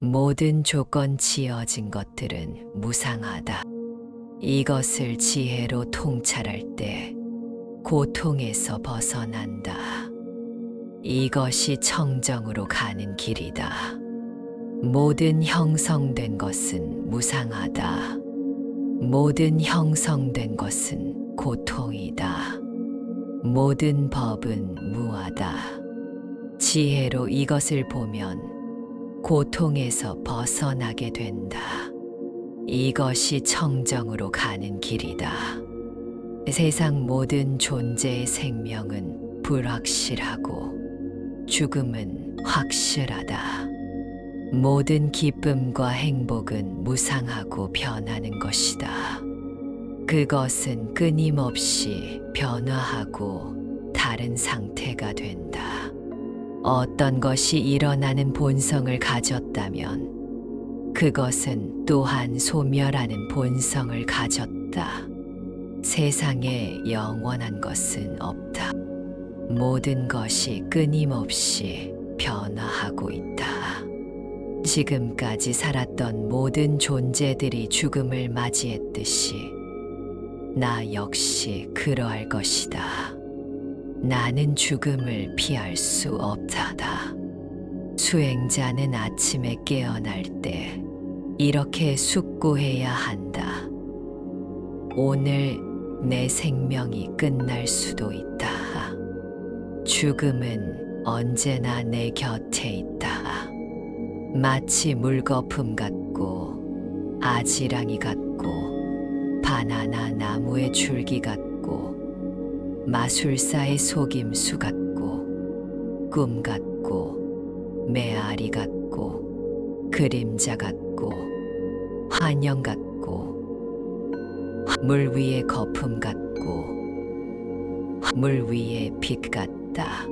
모든 조건 지어진 것들은 무상하다. 이것을 지혜로 통찰할 때 고통에서 벗어난다. 이것이 청정으로 가는 길이다. 모든 형성된 것은 무상하다. 모든 형성된 것은 고통이다. 모든 법은 무하다. 지혜로 이것을 보면 고통에서 벗어나게 된다. 이것이 청정으로 가는 길이다. 세상 모든 존재의 생명은 불확실하고 죽음은 확실하다. 모든 기쁨과 행복은 무상하고 변하는 것이다. 그것은 끊임없이 변화하고 다른 상태가 된다. 어떤 것이 일어나는 본성을 가졌다면 그것은 또한 소멸하는 본성을 가졌다. 세상에 영원한 것은 없다. 모든 것이 끊임없이 변화하고 있다. 지금까지 살았던 모든 존재들이 죽음을 맞이했듯이 나 역시 그러할 것이다. 나는 죽음을 피할 수 없다다. 수행자는 아침에 깨어날 때 이렇게 숙고해야 한다. 오늘 내 생명이 끝날 수도 있다. 죽음은 언제나 내 곁에 있다. 마치 물거품 같고 아지랑이 같고 바나나 나무의 줄기 같고 마술사의 속임수 같고 꿈 같고 메아리 같고 그림자 같고 환영 같고 물 위의 거품 같고 물 위의 빛 같다.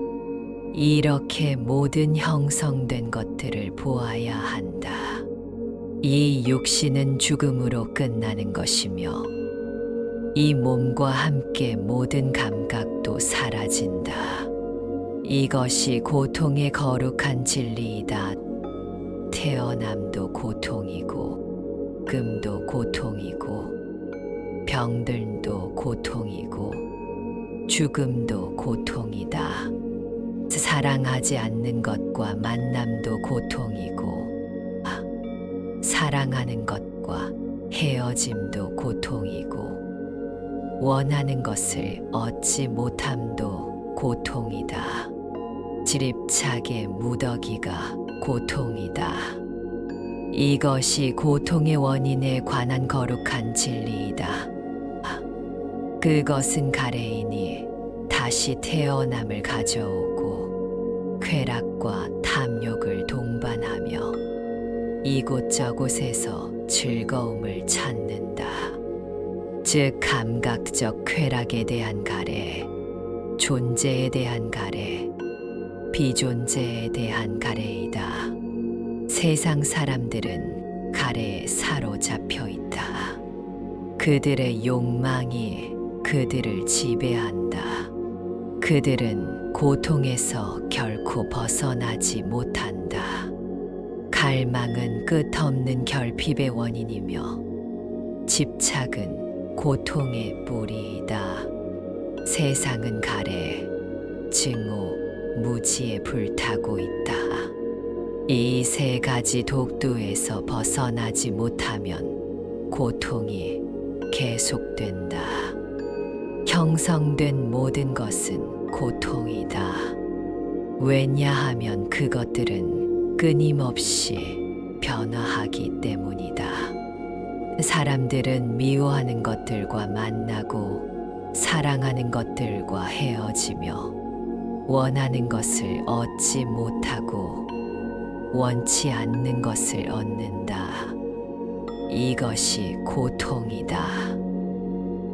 이렇게 모든 형성된 것들을 보아야 한다. 이 육신은 죽음으로 끝나는 것이며 이 몸과 함께 모든 감각도 사라진다. 이것이 고통의 거룩한 진리이다. 태어남도 고통이고 금도 고통이고 병들도 고통이고 죽음도 고통이다. 사랑하지 않는 것과 만남도 고통이고 사랑하는 것과 헤어짐도 고통이고 원하는 것을 얻지 못함도 고통이다. 지립착의 무더기가 고통이다. 이것이 고통의 원인에 관한 거룩한 진리이다. 그것은 가래이니 다시 태어남을 가져오고 쾌락과 탐욕을 동반하며 이곳저곳에서 즐거움을 찾는다. 즉 감각적 쾌락에 대한 가래, 존재에 대한 가래, 비존재에 대한 가래이다. 세상 사람들은 가래에 사로잡혀 있다. 그들의 욕망이 그들을 지배한다. 그들은 고통에서 결코 벗어나지 못한다. 갈망은 끝없는 결핍의 원인이며 집착은 고통의 뿌리이다. 세상은 가래, 증오, 무지에 불타고 있다. 이 세 가지 독두에서 벗어나지 못하면 고통이 계속된다. 형성된 모든 것은 고통이다. 왜냐하면 그것들은 끊임없이 변화하기 때문이다. 사람들은 미워하는 것들과 만나고 사랑하는 것들과 헤어지며 원하는 것을 얻지 못하고 원치 않는 것을 얻는다. 이것이 고통이다.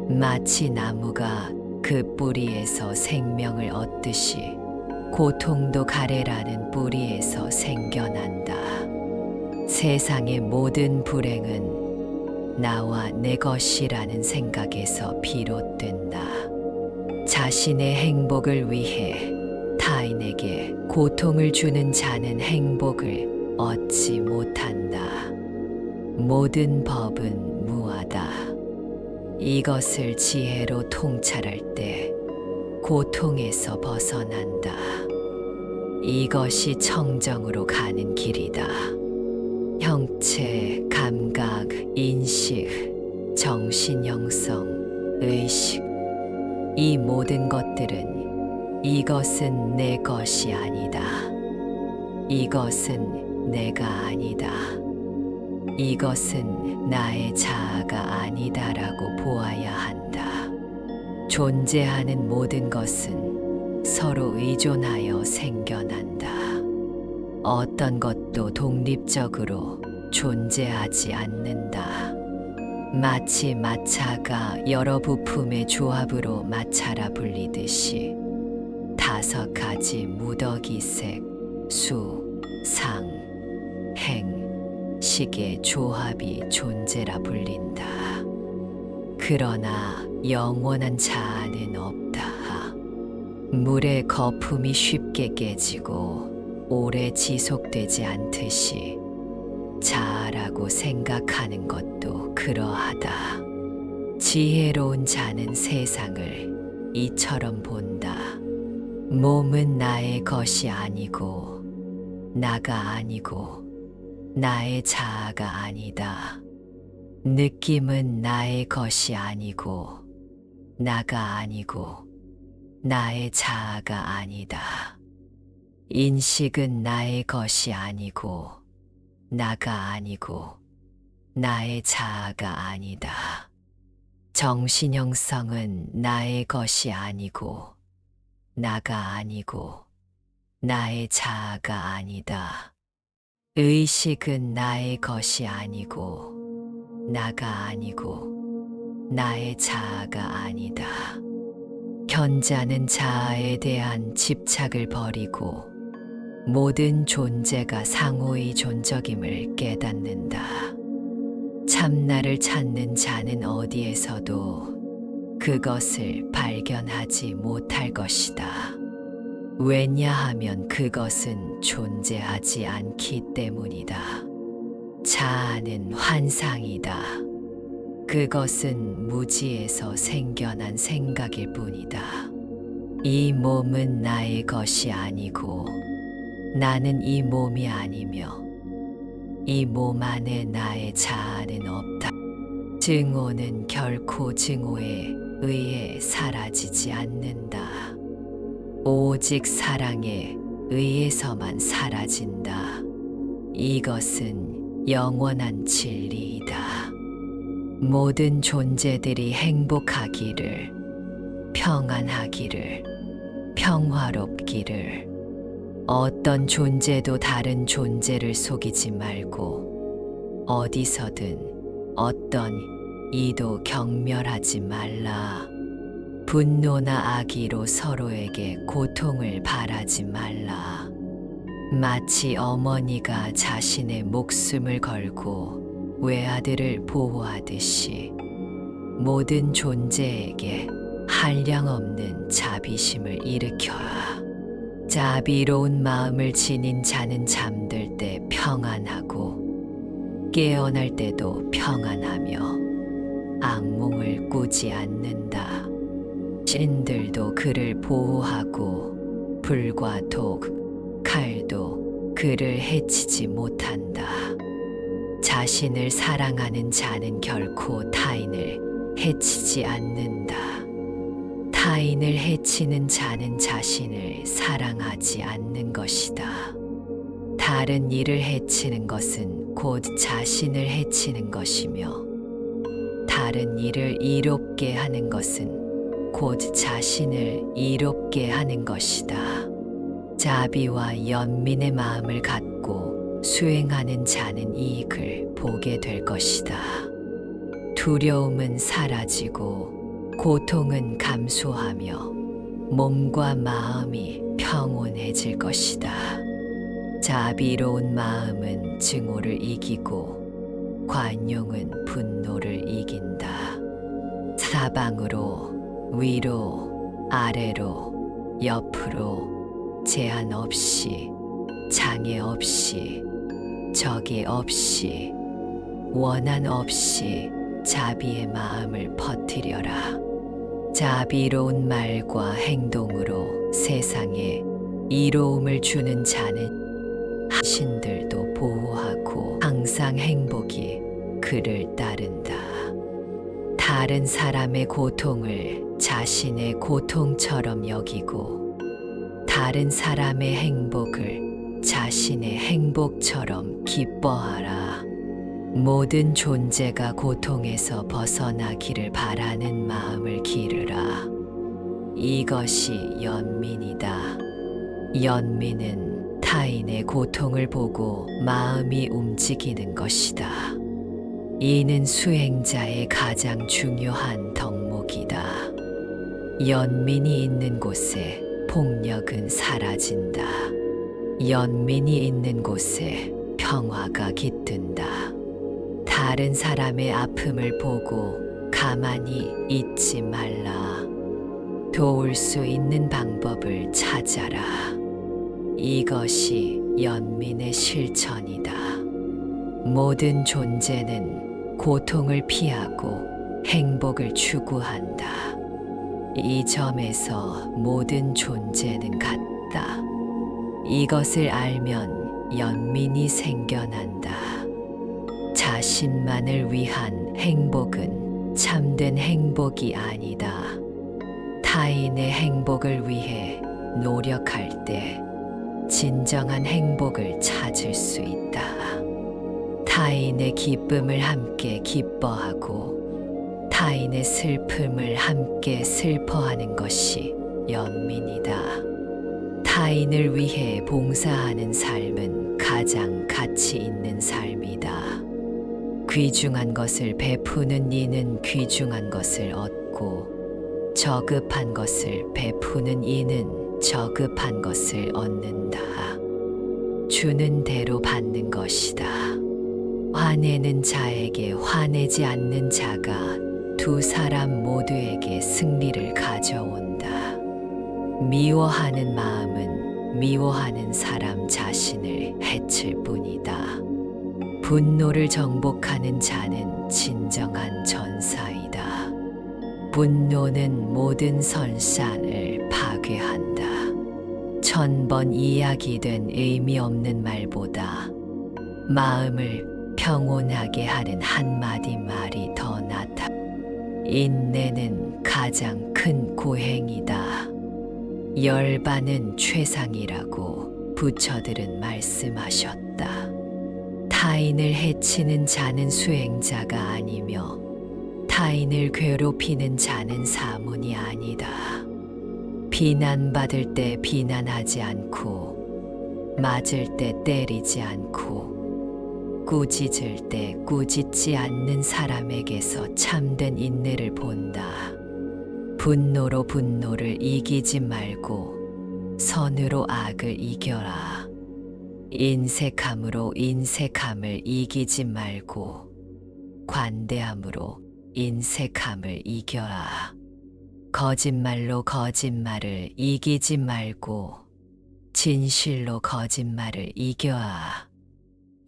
마치 나무가 그 뿌리에서 생명을 얻듯이 고통도 가래라는 뿌리에서 생겨난다. 세상의 모든 불행은 나와 내 것이라는 생각에서 비롯된다. 자신의 행복을 위해 타인에게 고통을 주는 자는 행복을 얻지 못한다. 모든 법은 무하다. 이것을 지혜로 통찰할 때 고통에서 벗어난다. 이것이 청정으로 가는 길이다. 형체, 감각, 인식, 정신 형성, 의식, 이 모든 것들은 이것은 내 것이 아니다. 이것은 내가 아니다. 이것은 나의 자아가 아니다라고 보아야 한다. 존재하는 모든 것은 서로 의존하여 생겨난다. 어떤 것도 독립적으로 존재하지 않는다. 마치 마차가 여러 부품의 조합으로 마차라 불리듯이 5가지 무더기색, 수, 상, 행, 식의 조합이 존재라 불린다. 그러나 영원한 자아는 없다. 물의 거품이 쉽게 깨지고 오래 지속되지 않듯이 자아라고 생각하는 것도 그러하다. 지혜로운 자는 세상을 이처럼 본다. 몸은 나의 것이 아니고 나가 아니고 나의 자아가 아니다. 느낌은 나의 것이 아니고 나가 아니고 나의 자아가 아니다. 인식은 나의 것이 아니고 나가 아니고 나의 자아가 아니다. 정신 형성은 나의 것이 아니고 나가 아니고 나의 자아가 아니다. 의식은 나의 것이 아니고 나가 아니고 나의 자아가 아니다. 견자는 자아에 대한 집착을 버리고 모든 존재가 상호의 존적임을 깨닫는다. 참나를 찾는 자는 어디에서도 그것을 발견하지 못할 것이다. 왜냐하면 그것은 존재하지 않기 때문이다. 자아는 환상이다. 그것은 무지에서 생겨난 생각일 뿐이다. 이 몸은 나의 것이 아니고 나는 이 몸이 아니며 이 몸 안에 나의 자아는 없다. 증오는 결코 증오에 의해 사라지지 않는다. 오직 사랑에 의해서만 사라진다. 이것은 영원한 진리이다. 모든 존재들이 행복하기를, 평안하기를, 평화롭기를, 어떤 존재도 다른 존재를 속이지 말고 어디서든 어떤 이도 경멸하지 말라. 분노나 악의로 서로에게 고통을 바라지 말라. 마치 어머니가 자신의 목숨을 걸고 외아들을 보호하듯이 모든 존재에게 한량없는 자비심을 일으켜라. 자비로운 마음을 지닌 자는 잠들 때 평안하고 깨어날 때도 평안하며 악몽을 꾸지 않는다. 신들도 그를 보호하고 불과 독, 칼도 그를 해치지 못한다. 자신을 사랑하는 자는 결코 타인을 해치지 않는다. 타인을 해치는 자는 자신을 사랑하지 않는 것이다. 다른 이를 해치는 것은 곧 자신을 해치는 것이며 다른 이를 이롭게 하는 것은 곧 자신을 이롭게 하는 것이다. 자비와 연민의 마음을 갖고 수행하는 자는 이익을 보게 될 것이다. 두려움은 사라지고 고통은 감소하며 몸과 마음이 평온해질 것이다. 자비로운 마음은 증오를 이기고 관용은 분노를 이긴다. 사방으로, 위로, 아래로, 옆으로 제한 없이, 장애 없이 적이 없이 원한 없이 자비의 마음을 퍼뜨려라. 자비로운 말과 행동으로 세상에 이로움을 주는 자는 신들도 보호하고 항상 행복이 그를 따른다. 다른 사람의 고통을 자신의 고통처럼 여기고 다른 사람의 행복을 자신의 행복처럼 기뻐하라. 모든 존재가 고통에서 벗어나기를 바라는 마음을 기르라. 이것이 연민이다. 연민은 타인의 고통을 보고 마음이 움직이는 것이다. 이는 수행자의 가장 중요한 덕목이다. 연민이 있는 곳에 폭력은 사라진다. 연민이 있는 곳에 평화가 깃든다. 다른 사람의 아픔을 보고 가만히 있지 말라. 도울 수 있는 방법을 찾아라. 이것이 연민의 실천이다. 모든 존재는 고통을 피하고 행복을 추구한다. 이 점에서 모든 존재는 같다. 이것을 알면 연민이 생겨난다. 자신만을 위한 행복은 참된 행복이 아니다. 타인의 행복을 위해 노력할 때 진정한 행복을 찾을 수 있다. 타인의 기쁨을 함께 기뻐하고 타인의 슬픔을 함께 슬퍼하는 것이 연민이다. 타인을 위해 봉사하는 삶은 가장 가치 있는 삶이다. 귀중한 것을 베푸는 이는 귀중한 것을 얻고 저급한 것을 베푸는 이는 저급한 것을 얻는다. 주는 대로 받는 것이다. 화내는 자에게 화내지 않는 자가 두 사람 모두에게 승리를 가져온다. 미워하는 마음은 미워하는 사람 자신을 해칠 뿐이다. 분노를 정복하는 자는 진정한 전사이다. 분노는 모든 선산을 파괴한다. 1000번 이야기된 의미 없는 말보다 마음을 평온하게 하는 한마디 말이 더 낫다. 인내는 가장 큰 고행이다. 열반은 최상이라고 부처들은 말씀하셨다. 타인을 해치는 자는 수행자가 아니며 타인을 괴롭히는 자는 사문이 아니다. 비난받을 때 비난하지 않고 맞을 때 때리지 않고 꾸짖을 때 꾸짖지 않는 사람에게서 참된 인내를 본다. 분노로 분노를 이기지 말고 선으로 악을 이겨라. 인색함으로 인색함을 이기지 말고 관대함으로 인색함을 이겨라. 거짓말로 거짓말을 이기지 말고 진실로 거짓말을 이겨라.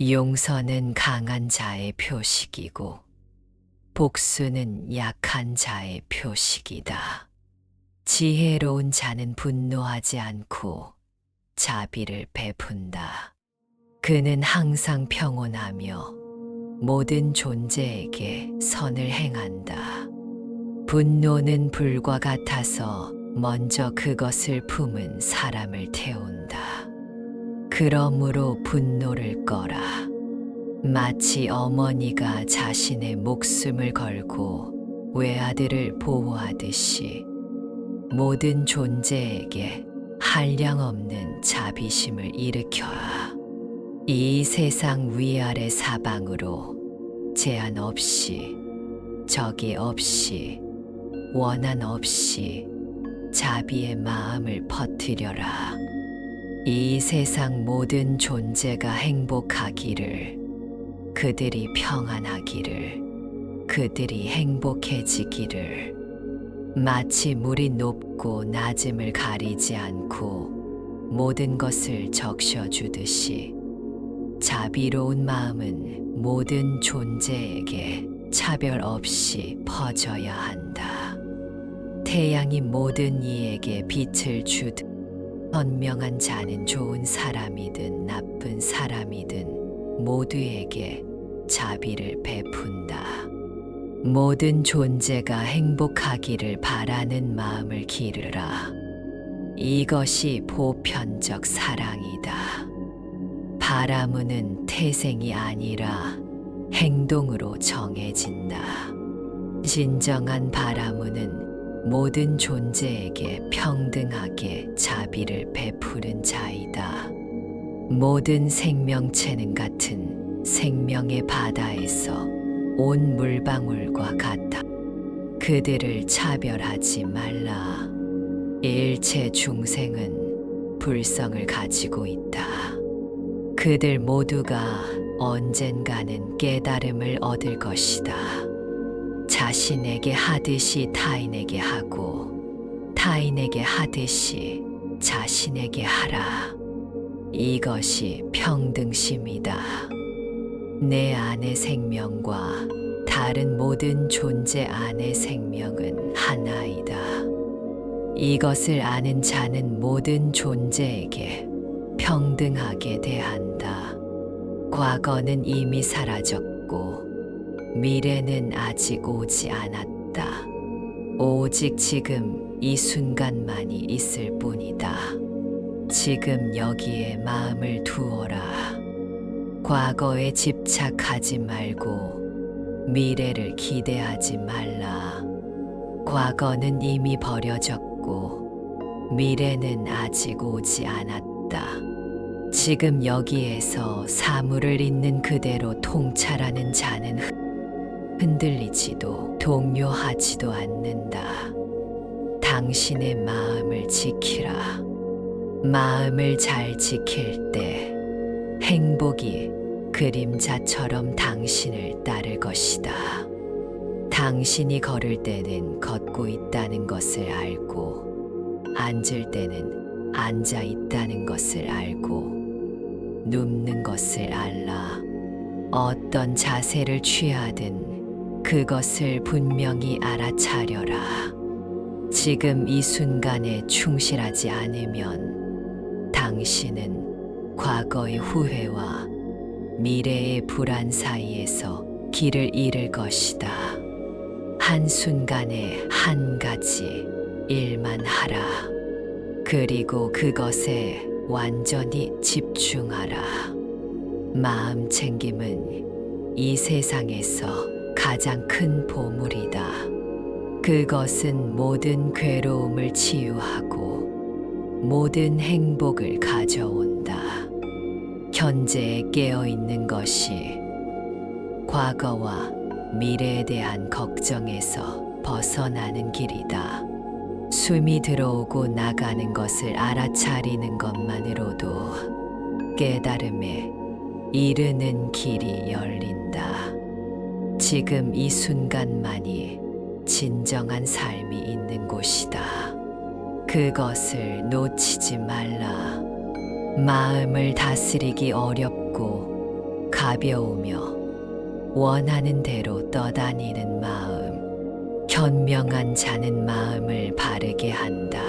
용서는 강한 자의 표식이고 복수는 약한 자의 표식이다. 지혜로운 자는 분노하지 않고 자비를 베푼다. 그는 항상 평온하며 모든 존재에게 선을 행한다. 분노는 불과 같아서 먼저 그것을 품은 사람을 태운다. 그러므로 분노를 꺼라. 마치 어머니가 자신의 목숨을 걸고 외아들을 보호하듯이 모든 존재에게 한량없는 자비심을 일으켜라. 이 세상 위아래 사방으로 제한 없이 적이 없이 원한 없이 자비의 마음을 퍼뜨려라. 이 세상 모든 존재가 행복하기를, 그들이 평안하기를, 그들이 행복해지기를, 마치 물이 높고 낮음을 가리지 않고 모든 것을 적셔주듯이 자비로운 마음은 모든 존재에게 차별 없이 퍼져야 한다. 태양이 모든 이에게 빛을 주듯 현명한 자는 좋은 사람이든 나쁜 사람이든 모두에게 자비를 베푼다. 모든 존재가 행복하기를 바라는 마음을 기르라. 이것이 보편적 사랑이다. 바라무는 태생이 아니라 행동으로 정해진다. 진정한 바라무는 모든 존재에게 평등하게 자비를 베푸는 자이다. 모든 생명체는 같은 생명의 바다에서 온 물방울과 같아. 그들을 차별하지 말라. 일체 중생은 불성을 가지고 있다. 그들 모두가 언젠가는 깨달음을 얻을 것이다. 자신에게 하듯이 타인에게 하고 타인에게 하듯이 자신에게 하라. 이것이 평등심이다. 내 안의 생명과 다른 모든 존재 안의 생명은 하나이다. 이것을 아는 자는 모든 존재에게 평등하게 대한다. 과거는 이미 사라졌고 미래는 아직 오지 않았다. 오직 지금 이 순간만이 있을 뿐이다. 지금 여기에 마음을 두어라. 과거에 집착하지 말고 미래를 기대하지 말라. 과거는 이미 버려졌고 미래는 아직 오지 않았다. 지금 여기에서 사물을 있는 그대로 통찰하는 자는 흔들리지도 동요하지도 않는다. 당신의 마음을 지키라. 마음을 잘 지킬 때 행복이 그림자처럼 당신을 따를 것이다. 당신이 걸을 때는 걷고 있다는 것을 알고 앉을 때는 앉아 있다는 것을 알고 눕는 것을 알라. 어떤 자세를 취하든 그것을 분명히 알아차려라. 지금 이 순간에 충실하지 않으면 당신은 과거의 후회와 미래의 불안 사이에서 길을 잃을 것이다. 한순간에 한 가지 일만 하라. 그리고 그것에 완전히 집중하라. 마음 챙김은 이 세상에서 가장 큰 보물이다. 그것은 모든 괴로움을 치유하고 모든 행복을 가져온다. 현재에 깨어 있는 것이 과거와 미래에 대한 걱정에서 벗어나는 길이다. 숨이 들어오고 나가는 것을 알아차리는 것만으로도 깨달음에 이르는 길이 열린다. 지금 이 순간만이 진정한 삶이 있는 곳이다. 그것을 놓치지 말라. 마음을 다스리기 어렵고 가벼우며 원하는 대로 떠다니는 마음. 현명한 자는 마음을 바르게 한다.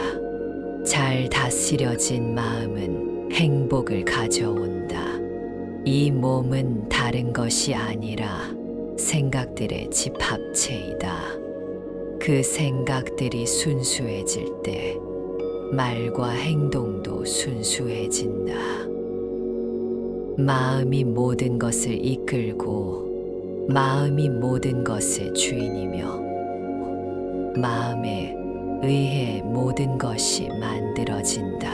잘 다스려진 마음은 행복을 가져온다. 이 몸은 다른 것이 아니라 생각들의 집합체이다. 그 생각들이 순수해질 때 말과 행동도 순수해진다. 마음이 모든 것을 이끌고 마음이 모든 것의 주인이며 마음에 의해 모든 것이 만들어진다.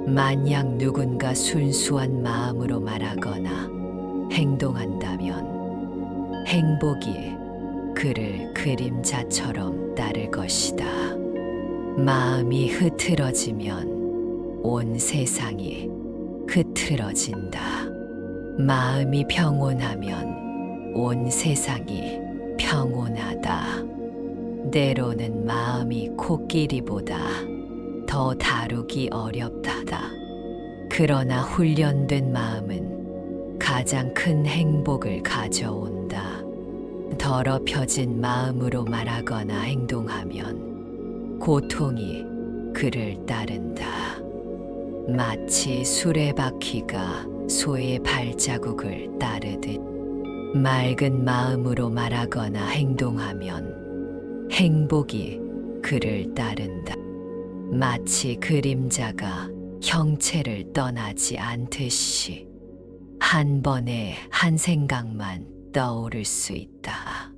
만약 누군가 순수한 마음으로 말하거나 행동한다면 행복이 그를 그림자처럼 따를 것이다. 마음이 흐트러지면 온 세상이 흐트러진다. 마음이 평온하면 온 세상이 평온하다. 때로는 마음이 코끼리보다 더 다루기 어렵다다. 그러나 훈련된 마음은 가장 큰 행복을 가져온다. 더럽혀진 마음으로 말하거나 행동하면 고통이 그를 따른다. 마치 수레바퀴가 소의 발자국을 따르듯 맑은 마음으로 말하거나 행동하면 행복이 그를 따른다. 마치 그림자가 형체를 떠나지 않듯이 한 번에 한 생각만 떠오를 수 있다.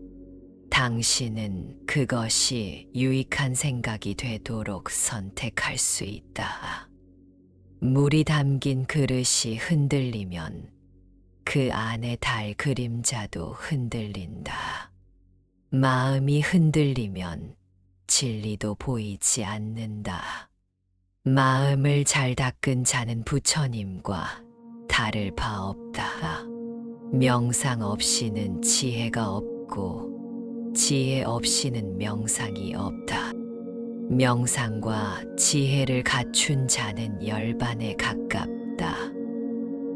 당신은 그것이 유익한 생각이 되도록 선택할 수 있다. 물이 담긴 그릇이 흔들리면 그 안에 달 그림자도 흔들린다. 마음이 흔들리면 진리도 보이지 않는다. 마음을 잘 닦은 자는 부처님과 다를 바 없다. 명상 없이는 지혜가 없고 지혜 없이는 명상이 없다. 명상과 지혜를 갖춘 자는 열반에 가깝다.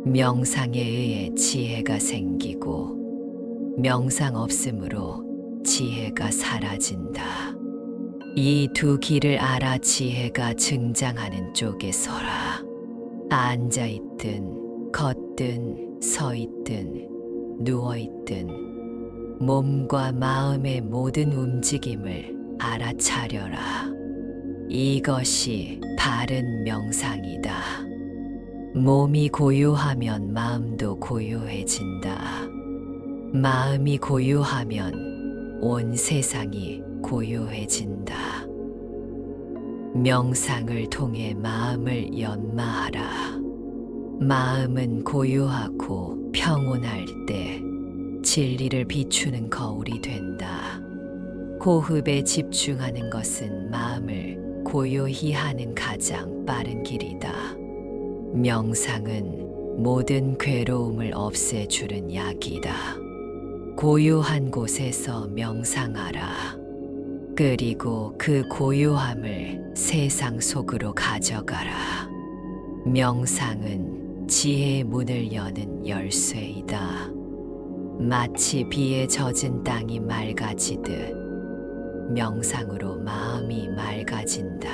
명상에 의해 지혜가 생기고 명상 없음으로 지혜가 사라진다. 이 두 길을 알아 지혜가 증장하는 쪽에 서라. 앉아있든 걷든 서있든 누워있든 몸과 마음의 모든 움직임을 알아차려라. 이것이 바른 명상이다. 몸이 고요하면 마음도 고요해진다. 마음이 고요하면 온 세상이 고요해진다. 명상을 통해 마음을 연마하라. 마음은 고요하고 평온할 때 진리를 비추는 거울이 된다. 호흡에 집중하는 것은 마음을 고요히 하는 가장 빠른 길이다. 명상은 모든 괴로움을 없애주는 약이다. 고요한 곳에서 명상하라. 그리고 그 고요함을 세상 속으로 가져가라. 명상은 지혜의 문을 여는 열쇠이다. 마치 비에 젖은 땅이 맑아지듯 명상으로 마음이 맑아진다.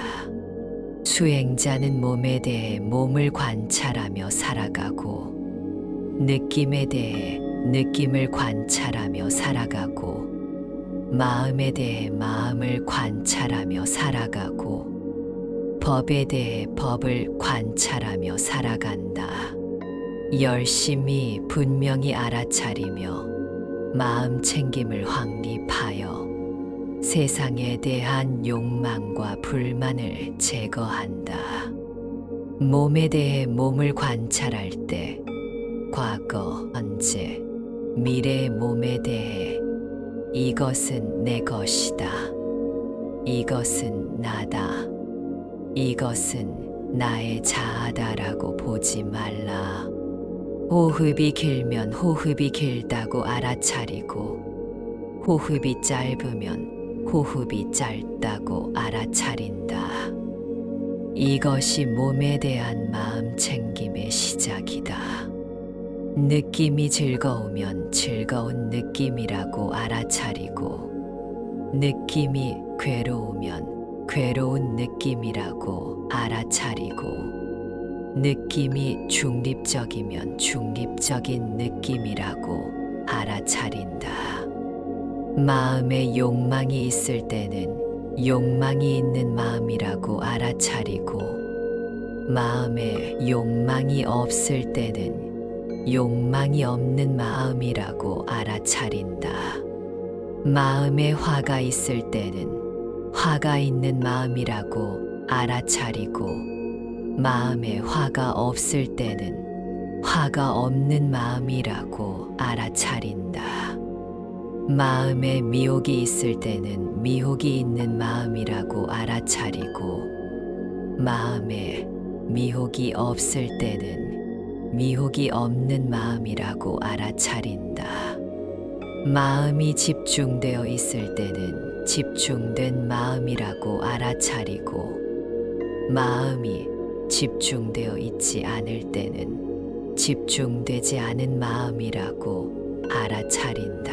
수행자는 몸에 대해 몸을 관찰하며 살아가고 느낌에 대해 느낌을 관찰하며 살아가고 마음에 대해 마음을 관찰하며 살아가고 법에 대해 법을 관찰하며 살아간다. 열심히 분명히 알아차리며 마음 챙김을 확립하여 세상에 대한 욕망과 불만을 제거한다. 몸에 대해 몸을 관찰할 때 과거, 현재, 미래의 몸에 대해 이것은 내 것이다. 이것은 나다. 이것은 나의 자아다라고 보지 말라. 호흡이 길면 호흡이 길다고 알아차리고 호흡이 짧으면 호흡이 짧다고 알아차린다. 이것이 몸에 대한 마음 챙김의 시작이다. 느낌이 즐거우면 즐거운 느낌이라고 알아차리고 느낌이 괴로우면 괴로운 느낌이라고 알아차리고 느낌이 중립적이면 중립적인 느낌이라고 알아차린다. 마음에 욕망이 있을 때는 욕망이 있는 마음이라고 알아차리고 마음에 욕망이 없을 때는 욕망이 없는 마음이라고 알아차린다. 마음에 화가 있을 때는 화가 있는 마음이라고 알아차리고 마음에 화가 없을 때는 화가 없는 마음이라고 알아차린다. 마음에 미혹이 있을 때는 미혹이 있는 마음이라고 알아차리고 마음에 미혹이 없을 때는 미혹이 없는 마음이라고 알아차린다. 마음이 집중되어 있을 때는 집중된 마음이라고 알아차리고 마음이 집중되어 있지 않을 때는 집중되지 않은 마음이라고 알아차린다.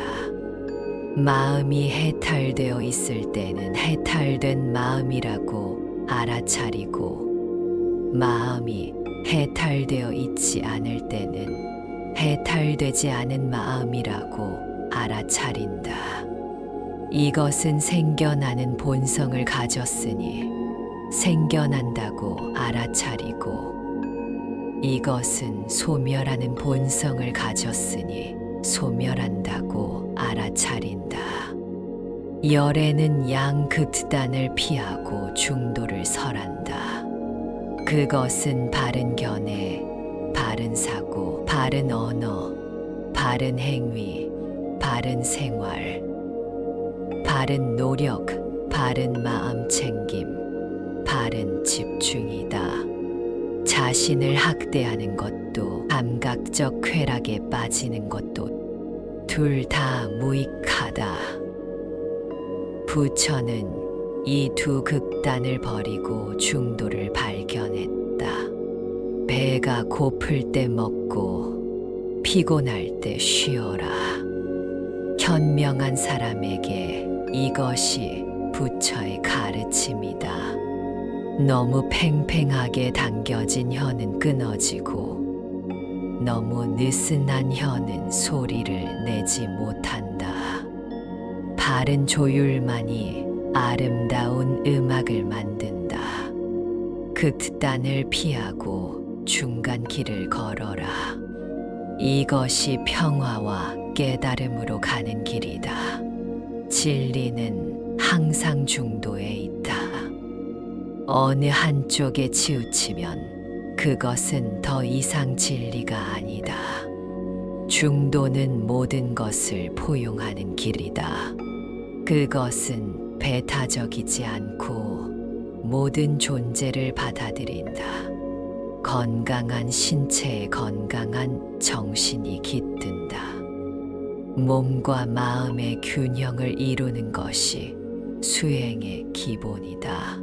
마음이 해탈되어 있을 때는 해탈된 마음이라고 알아차리고, 마음이 해탈되어 있지 않을 때는 해탈되지 않은 마음이라고 알아차린다. 이것은 생겨나는 본성을 가졌으니 생겨난다고 알아차리고, 이것은 소멸하는 본성을 가졌으니 소멸한다고 알아차린다. 열애는 양극단을 피하고 중도를 설한다. 그것은 바른 견해, 바른 사고, 바른 언어, 바른 행위, 바른 생활, 바른 노력, 바른 마음 챙김, 바른 집중이다. 자신을 학대하는 것도 감각적 쾌락에 빠지는 것도 둘 다 무익하다. 부처는 이 두 극단을 버리고 중도를 발견했다. 배가 고플 때 먹고 피곤할 때 쉬어라. 현명한 사람에게 이것이 부처의 가르침이다. 너무 팽팽하게 당겨진 혀는 끊어지고, 너무 느슨한 혀는 소리를 내지 못한다. 바른 조율만이 아름다운 음악을 만든다. 극단을 피하고 중간 길을 걸어라. 이것이 평화와 깨달음으로 가는 길이다. 진리는 항상 중도에 있다. 어느 한쪽에 치우치면 그것은 더 이상 진리가 아니다. 중도는 모든 것을 포용하는 길이다. 그것은 배타적이지 않고 모든 존재를 받아들인다. 건강한 신체에 건강한 정신이 깃든다. 몸과 마음의 균형을 이루는 것이 수행의 기본이다.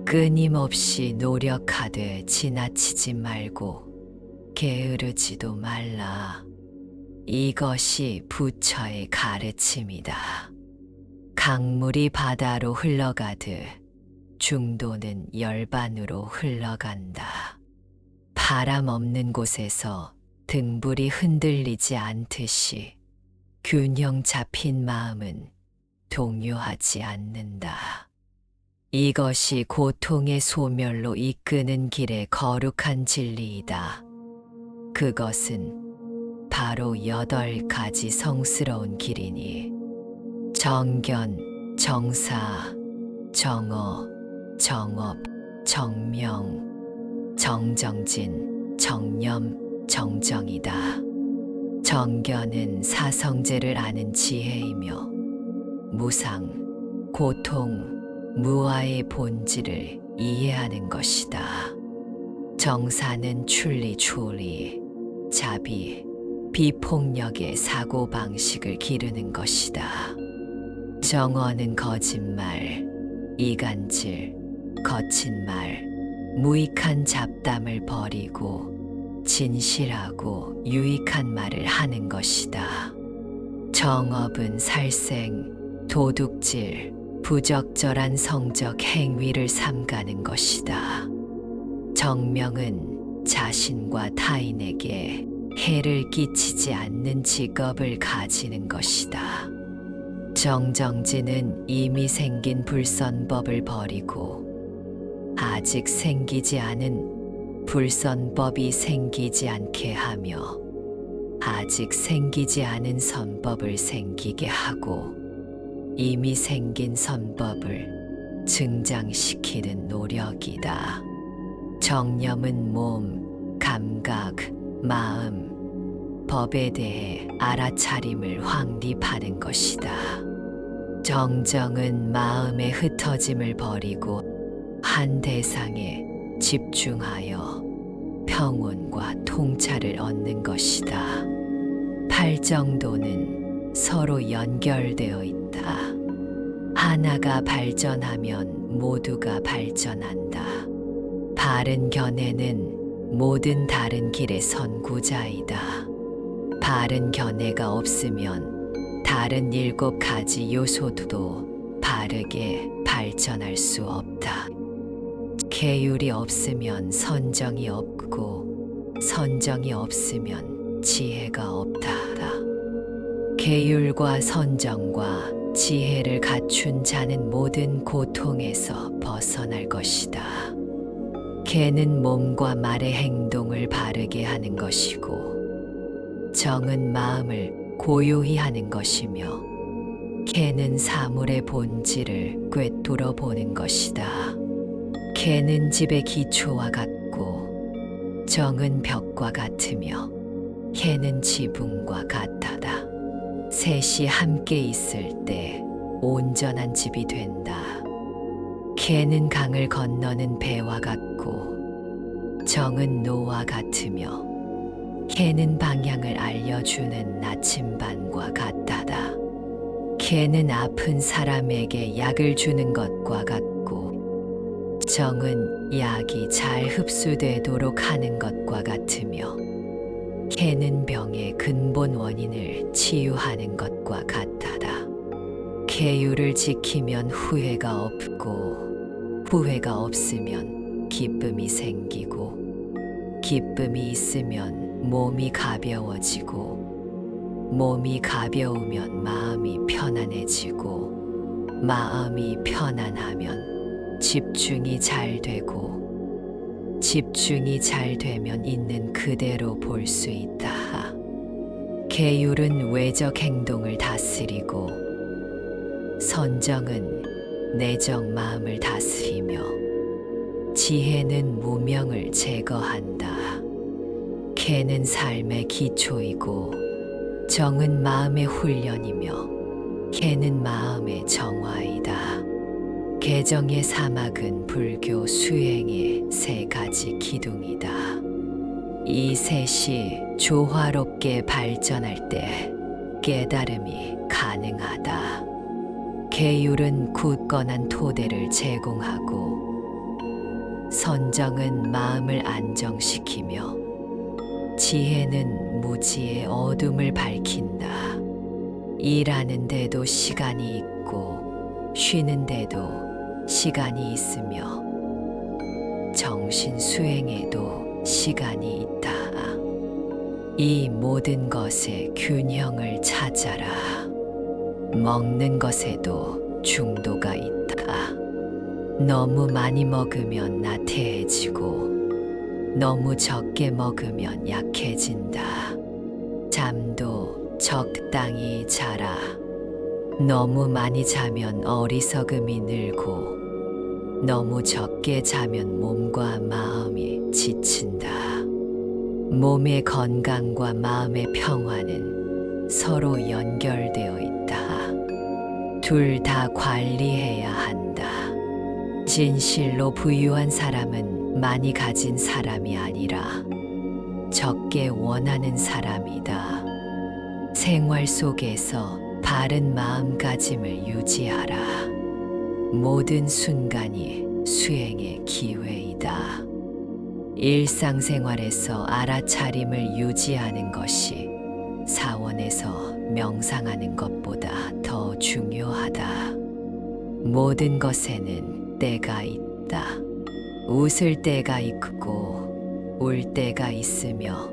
끊임없이 노력하되 지나치지 말고 게으르지도 말라. 이것이 부처의 가르침이다. 강물이 바다로 흘러가듯 중도는 열반으로 흘러간다. 바람 없는 곳에서 등불이 흔들리지 않듯이 균형 잡힌 마음은 동요하지 않는다. 이것이 고통의 소멸로 이끄는 길의 거룩한 진리이다. 그것은 바로 8가지 성스러운 길이니 정견, 정사, 정어, 정업, 정명, 정정진, 정념, 정정이다. 정견은 사성제를 아는 지혜이며 무상, 고통, 무아의 본질을 이해하는 것이다. 정사는 출리, 자비, 비폭력의 사고방식을 기르는 것이다. 정언은 거짓말, 이간질, 거친 말, 무익한 잡담을 버리고 진실하고 유익한 말을 하는 것이다. 정업은 살생, 도둑질, 부적절한 성적 행위를 삼가는 것이다. 정명은 자신과 타인에게 해를 끼치지 않는 직업을 가지는 것이다. 정정진은 이미 생긴 불선법을 버리고 아직 생기지 않은 불선법이 생기지 않게 하며 아직 생기지 않은 선법을 생기게 하고 이미 생긴 선법을 증장시키는 노력이다. 정념은 몸, 감각, 마음, 법에 대해 알아차림을 확립하는 것이다. 정정은 마음의 흩어짐을 버리고 한 대상에 집중하여 평온과 통찰을 얻는 것이다. 팔정도는 서로 연결되어 있다. 하나가 발전하면 모두가 발전한다. 바른 견해는 모든 다른 길의 선구자이다. 바른 견해가 없으면 다른 7가지 요소도 바르게 발전할 수 없다. 계율이 없으면 선정이 없고 선정이 없으면 지혜가 없다. 계율과 선정과 지혜를 갖춘 자는 모든 고통에서 벗어날 것이다. 계는 몸과 말의 행동을 바르게 하는 것이고 정은 마음을 고요히 하는 것이며 계는 사물의 본질을 꿰뚫어 보는 것이다. 계는 집의 기초와 같고 정은 벽과 같으며 계는 지붕과 같다다. 셋이 함께 있을 때 온전한 집이 된다. 계는 강을 건너는 배와 같고 정은 노와 같으며 계는 방향을 알려주는 나침반과 같다다. 계는 아픈 사람에게 약을 주는 것과 같고 정은 약이 잘 흡수되도록 하는 것과 같으며 계는 병의 근본 원인을 치유하는 것과 같다다. 계율을 지키면 후회가 없고 후회가 없으면 기쁨이 생기고 기쁨이 있으면 몸이 가벼워지고 몸이 가벼우면 마음이 편안해지고 마음이 편안하면 집중이 잘 되고 집중이 잘 되면 있는 그대로 볼 수 있다. 계율은 외적 행동을 다스리고 선정은 내적 마음을 다스리며 지혜는 무명을 제거한다. 계는 삶의 기초이고 정은 마음의 훈련이며 계는 마음의 정화이다. 개정의 사막은 불교 수행의 3가지 기둥이다. 이 셋이 조화롭게 발전할 때 깨달음이 가능하다. 계율은 굳건한 토대를 제공하고 선정은 마음을 안정시키며 지혜는 무지의 어둠을 밝힌다. 일하는 데도 시간이 있고 쉬는 데도 시간이 있으며 정신 수행에도 시간이 있다. 이 모든 것의 균형을 찾아라. 먹는 것에도 중도가 있다. 너무 많이 먹으면 나태해지고 너무 적게 먹으면 약해진다. 잠도 적당히 자라. 너무 많이 자면 어리석음이 늘고 너무 적게 자면 몸과 마음이 지친다. 몸의 건강과 마음의 평화는 서로 연결되어 있다. 둘 다 관리해야 한다. 진실로 부유한 사람은 많이 가진 사람이 아니라 적게 원하는 사람이다. 생활 속에서 바른 마음가짐을 유지하라. 모든 순간이 수행의 기회이다. 일상생활에서 알아차림을 유지하는 것이 사원에서 명상하는 것보다 더 중요하다. 모든 것에는 때가 있다. 웃을 때가 있고 울 때가 있으며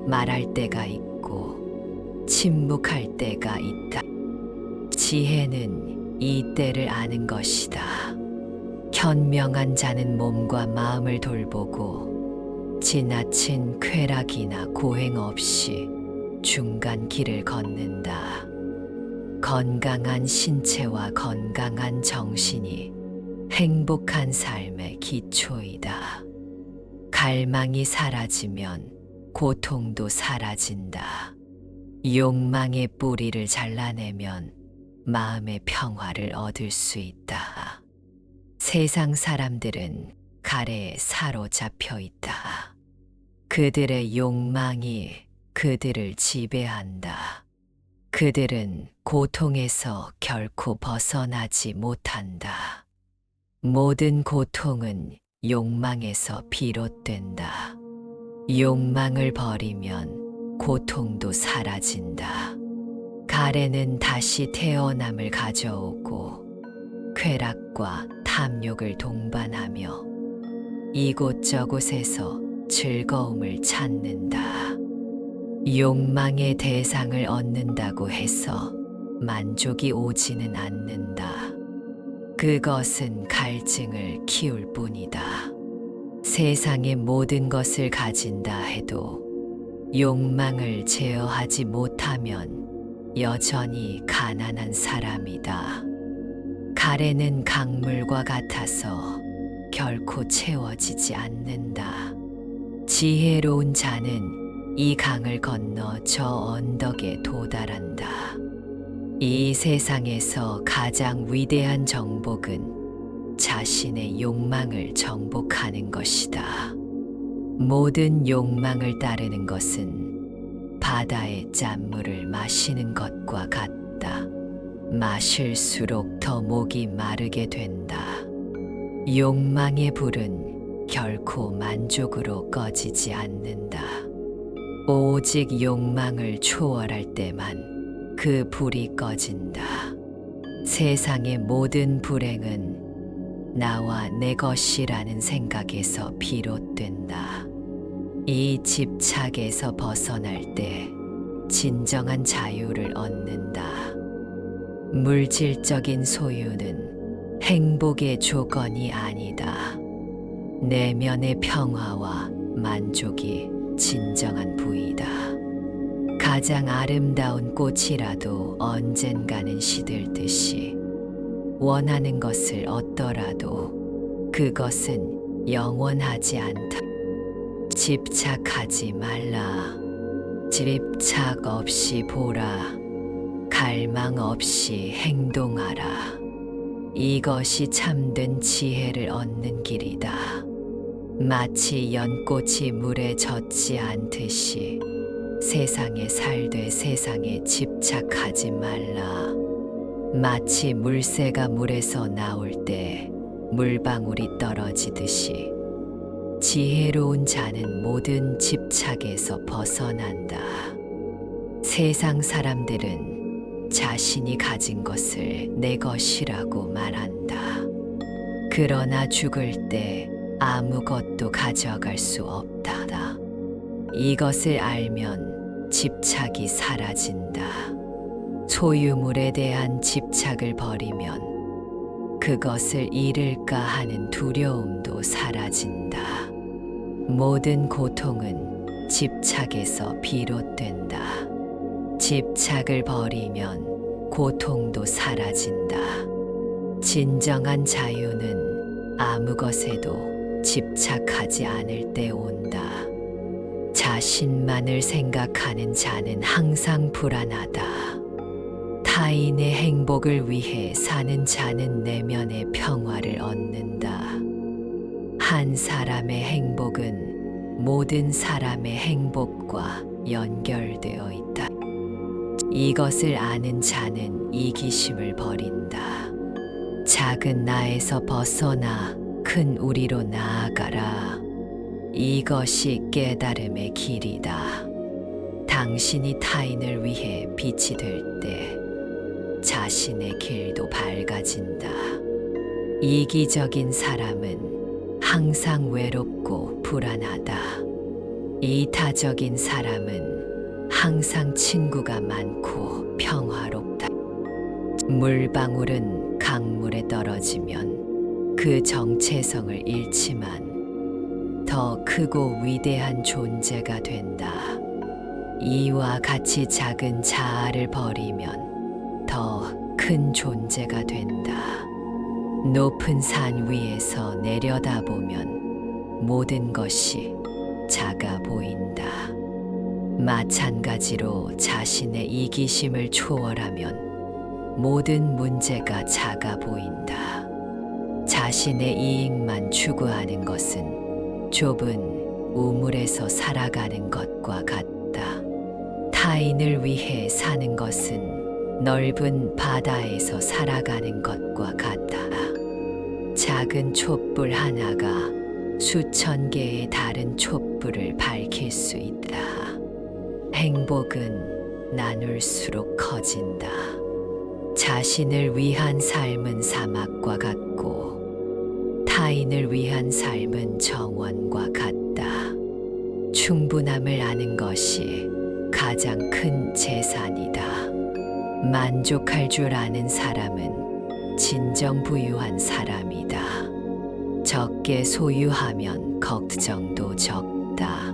말할 때가 있고 침묵할 때가 있다. 지혜는 이 때를 아는 것이다. 현명한 자는 몸과 마음을 돌보고 지나친 쾌락이나 고행 없이 중간 길을 걷는다. 건강한 신체와 건강한 정신이 행복한 삶의 기초이다. 갈망이 사라지면 고통도 사라진다. 욕망의 뿌리를 잘라내면 마음의 평화를 얻을 수 있다. 세상 사람들은 가래에 사로잡혀 있다. 그들의 욕망이 그들을 지배한다. 그들은 고통에서 결코 벗어나지 못한다. 모든 고통은 욕망에서 비롯된다. 욕망을 버리면 고통도 사라진다. 가래는 다시 태어남을 가져오고 쾌락과 탐욕을 동반하며 이곳저곳에서 즐거움을 찾는다. 욕망의 대상을 얻는다고 해서 만족이 오지는 않는다. 그것은 갈증을 키울 뿐이다. 세상의 모든 것을 가진다 해도 욕망을 제어하지 못하면 여전히 가난한 사람이다. 가래는 강물과 같아서 결코 채워지지 않는다. 지혜로운 자는 이 강을 건너 저 언덕에 도달한다. 이 세상에서 가장 위대한 정복은 자신의 욕망을 정복하는 것이다. 모든 욕망을 따르는 것은 바다의 짠물을 마시는 것과 같다. 마실수록 더 목이 마르게 된다. 욕망의 불은 결코 만족으로 꺼지지 않는다. 오직 욕망을 초월할 때만 그 불이 꺼진다. 세상의 모든 불행은 나와 내 것이라는 생각에서 비롯된다. 이 집착에서 벗어날 때 진정한 자유를 얻는다. 물질적인 소유는 행복의 조건이 아니다. 내면의 평화와 만족이 진정한 부이다. 가장 아름다운 꽃이라도 언젠가는 시들듯이 원하는 것을 얻더라도 그것은 영원하지 않다. 집착하지 말라. 집착 없이 보라. 갈망 없이 행동하라. 이것이 참된 지혜를 얻는 길이다. 마치 연꽃이 물에 젖지 않듯이 세상에 살되 세상에 집착하지 말라. 마치 물새가 물에서 나올 때 물방울이 떨어지듯이 지혜로운 자는 모든 집착에서 벗어난다. 세상 사람들은 자신이 가진 것을 내 것이라고 말한다. 그러나 죽을 때 아무것도 가져갈 수 없다. 이것을 알면 집착이 사라진다. 소유물에 대한 집착을 버리면 그것을 잃을까 하는 두려움도 사라진다. 모든 고통은 집착에서 비롯된다. 집착을 버리면 고통도 사라진다. 진정한 자유는 아무 것에도 집착하지 않을 때 온다. 자신만을 생각하는 자는 항상 불안하다. 타인의 행복을 위해 사는 자는 내면의 평화를 얻는다. 한 사람의 행복은 모든 사람의 행복과 연결되어 있다. 이것을 아는 자는 이기심을 버린다. 작은 나에서 벗어나 큰 우리로 나아가라. 이것이 깨달음의 길이다. 당신이 타인을 위해 빛이 될 때 자신의 길도 밝아진다. 이기적인 사람은 항상 외롭고 불안하다. 이타적인 사람은 항상 친구가 많고 평화롭다. 물방울은 강물에 떨어지면 그 정체성을 잃지만 더 크고 위대한 존재가 된다. 이와 같이 작은 자아를 버리면 더 큰 존재가 된다. 높은 산 위에서 내려다보면 모든 것이 작아 보인다. 마찬가지로 자신의 이기심을 초월하면 모든 문제가 작아 보인다. 자신의 이익만 추구하는 것은 좁은 우물에서 살아가는 것과 같다. 타인을 위해 사는 것은 넓은 바다에서 살아가는 것과 같다. 작은 촛불 하나가 수천 개의 다른 촛불을 밝힐 수 있다. 행복은 나눌수록 커진다. 자신을 위한 삶은 사막과 같고 타인을 위한 삶은 정원과 같다. 충분함을 아는 것이 가장 큰 재산이다. 만족할 줄 아는 사람은 진정 부유한 사람이다. 적게 소유하면 걱정도 적다.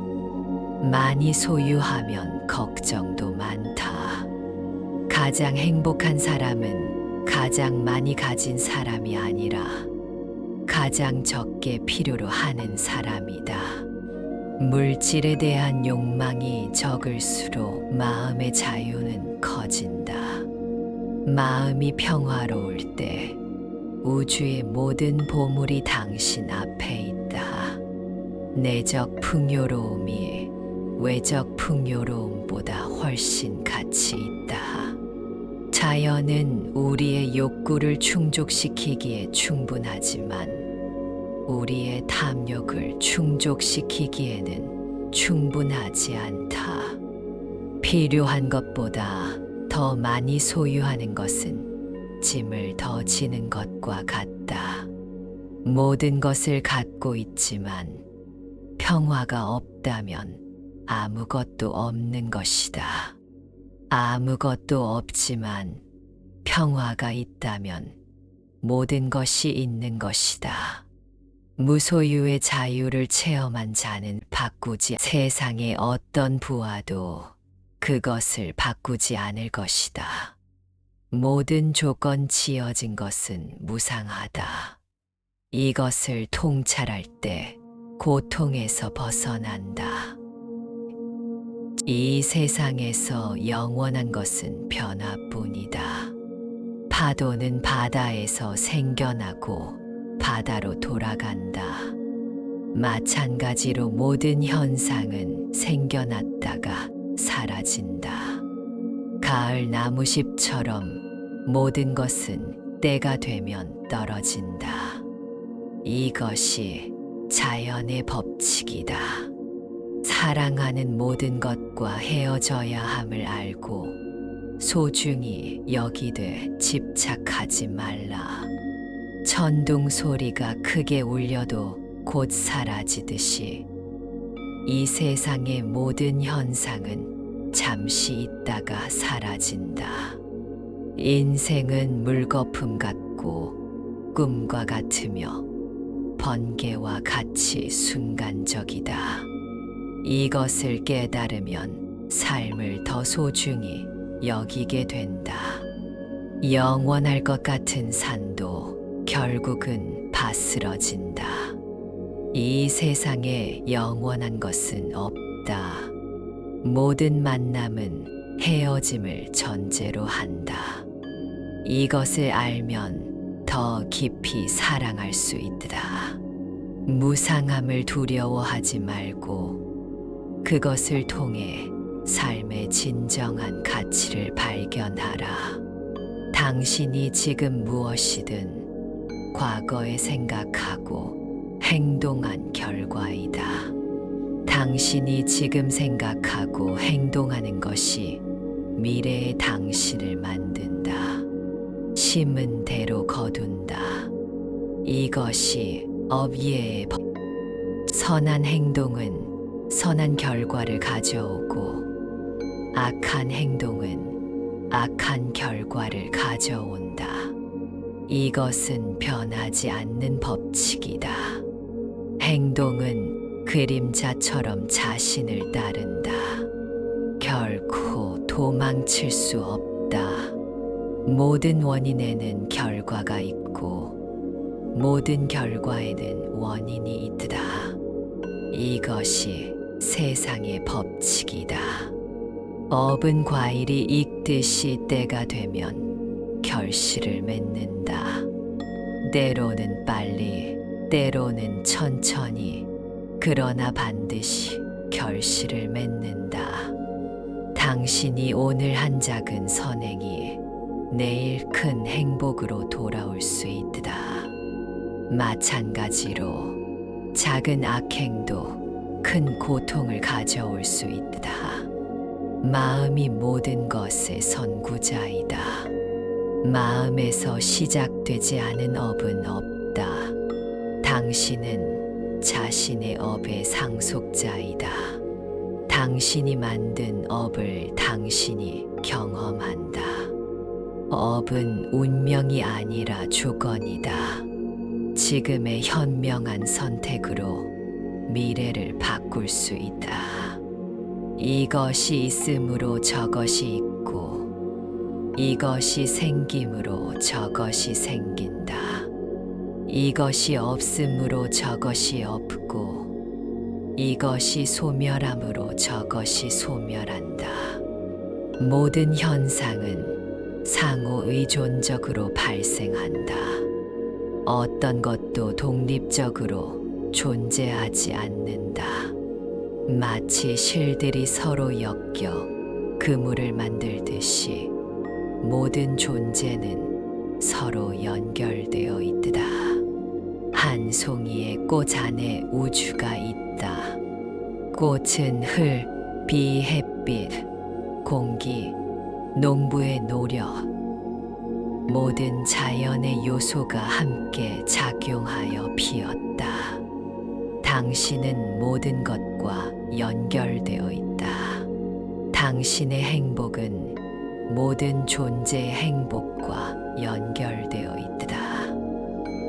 많이 소유하면 걱정도 많다. 가장 행복한 사람은 가장 많이 가진 사람이 아니라 가장 적게 필요로 하는 사람이다. 물질에 대한 욕망이 적을수록 마음의 자유는 커진다. 마음이 평화로울 때 우주의 모든 보물이 당신 앞에 있다. 내적 풍요로움이 외적 풍요로움보다 훨씬 가치 있다. 자연은 우리의 욕구를 충족시키기에 충분하지만 우리의 탐욕을 충족시키기에는 충분하지 않다. 필요한 것보다 더 많이 소유하는 것은 짐을 더 지는 것과 같다. 모든 것을 갖고 있지만 평화가 없다면 아무것도 없는 것이다. 아무것도 없지만 평화가 있다면 모든 것이 있는 것이다. 무소유의 자유를 체험한 자는 바꾸지 세상의 어떤 부와도 그것을 바꾸지 않을 것이다. 모든 조건 지어진 것은 무상하다. 이것을 통찰할 때 고통에서 벗어난다. 이 세상에서 영원한 것은 변화뿐이다. 파도는 바다에서 생겨나고 바다로 돌아간다. 마찬가지로 모든 현상은 생겨났다가 사라진다. 가을 나무잎처럼 모든 것은 때가 되면 떨어진다. 이것이 자연의 법칙이다. 사랑하는 모든 것과 헤어져야 함을 알고 소중히 여기되 집착하지 말라. 천둥 소리가 크게 울려도 곧 사라지듯이 이 세상의 모든 현상은 잠시 있다가 사라진다. 인생은 물거품 같고 꿈과 같으며 번개와 같이 순간적이다. 이것을 깨달으면 삶을 더 소중히 여기게 된다. 영원할 것 같은 산도 결국은 바스러진다. 이 세상에 영원한 것은 없다. 모든 만남은 헤어짐을 전제로 한다. 이것을 알면 더 깊이 사랑할 수 있다. 무상함을 두려워하지 말고 그것을 통해 삶의 진정한 가치를 발견하라. 당신이 지금 무엇이든 과거에 생각하고 행동한 결과이다. 당신이 지금 생각하고 행동하는 것이 미래의 당신을 만든다. 심은 대로 거둔다. 이것이 업예의 법. 선한 행동은 선한 결과를 가져오고 악한 행동은 악한 결과를 가져온다. 이것은 변하지 않는 법칙이다. 행동은 그림자처럼 자신을 따른다. 결코 도망칠 수 없다. 모든 원인에는 결과가 있고 모든 결과에는 원인이 있다. 이것이 세상의 법칙이다. 업은 과일이 익듯이 때가 되면 결실을 맺는다. 때로는 빨리, 때로는 천천히, 그러나 반드시 결실을 맺는다. 당신이 오늘 한 작은 선행이 내일 큰 행복으로 돌아올 수 있다. 마찬가지로 작은 악행도 큰 고통을 가져올 수 있다. 마음이 모든 것의 선구자이다. 마음에서 시작되지 않은 업은 없다. 당신은 자신의 업의 상속자이다. 당신이 만든 업을 당신이 경험한다. 업은 운명이 아니라 주권이다. 지금의 현명한 선택으로 미래를 바꿀 수 있다. 이것이 있음으로 저것이 있고, 이것이 생김으로 저것이 생긴다. 이것이 없음으로 저것이 없고, 이것이 소멸함으로 저것이 소멸한다. 모든 현상은 상호 의존적으로 발생한다. 어떤 것도 독립적으로 존재하지 않는다. 마치 실들이 서로 엮여 그물을 만들듯이 모든 존재는 서로 연결되어 있다. 한 송이의 꽃 안에 우주가 있다. 꽃은 흘, 비, 햇빛, 공기, 농부의 노력, 모든 자연의 요소가 함께 작용하여 피었다. 당신은 모든 것과 연결되어 있다. 당신의 행복은 모든 존재의 행복과 연결되어 있다.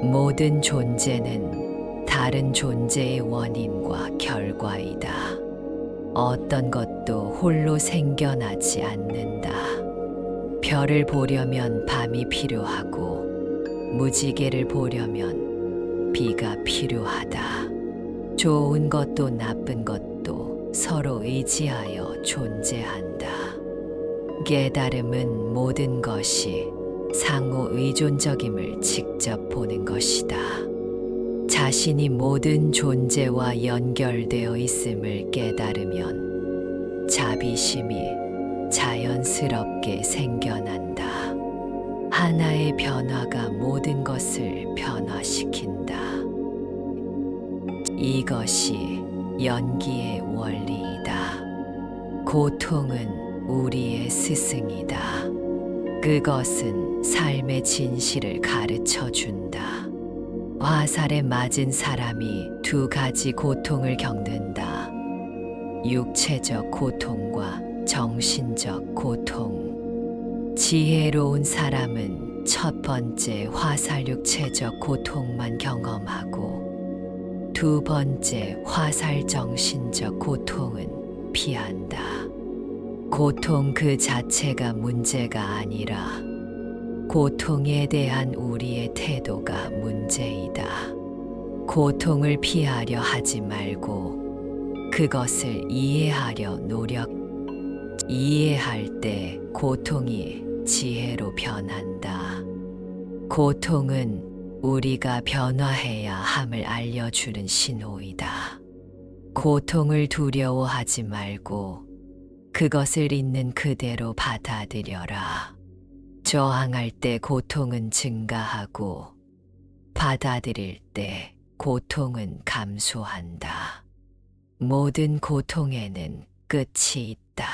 모든 존재는 다른 존재의 원인과 결과이다. 어떤 것도 홀로 생겨나지 않는다. 별을 보려면 밤이 필요하고, 무지개를 보려면 비가 필요하다. 좋은 것도 나쁜 것도 서로 의지하여 존재한다. 깨달음은 모든 것이 상호 의존적임을 직접 보는 것이다. 자신이 모든 존재와 연결되어 있음을 깨달으면 자비심이 자연스럽게 생겨난다. 하나의 변화가 모든 것을 변화시킨다. 이것이 연기의 원리이다. 고통은 우리의 스승이다. 그것은 삶의 진실을 가르쳐 준다. 화살에 맞은 사람이 두 가지 고통을 겪는다. 육체적 고통과 정신적 고통. 지혜로운 사람은 첫 번째 화살 육체적 고통만 경험하고, 두 번째 화살 정신적 고통은 피한다. 고통 그 자체가 문제가 아니라 고통에 대한 우리의 태도가 문제이다. 고통을 피하려 하지 말고 그것을 이해하려 이해할 때 고통이 지혜로 변한다. 고통은 우리가 변화해야 함을 알려주는 신호이다. 고통을 두려워하지 말고 그것을 있는 그대로 받아들여라. 저항할 때 고통은 증가하고, 받아들일 때 고통은 감소한다. 모든 고통에는 끝이 있다.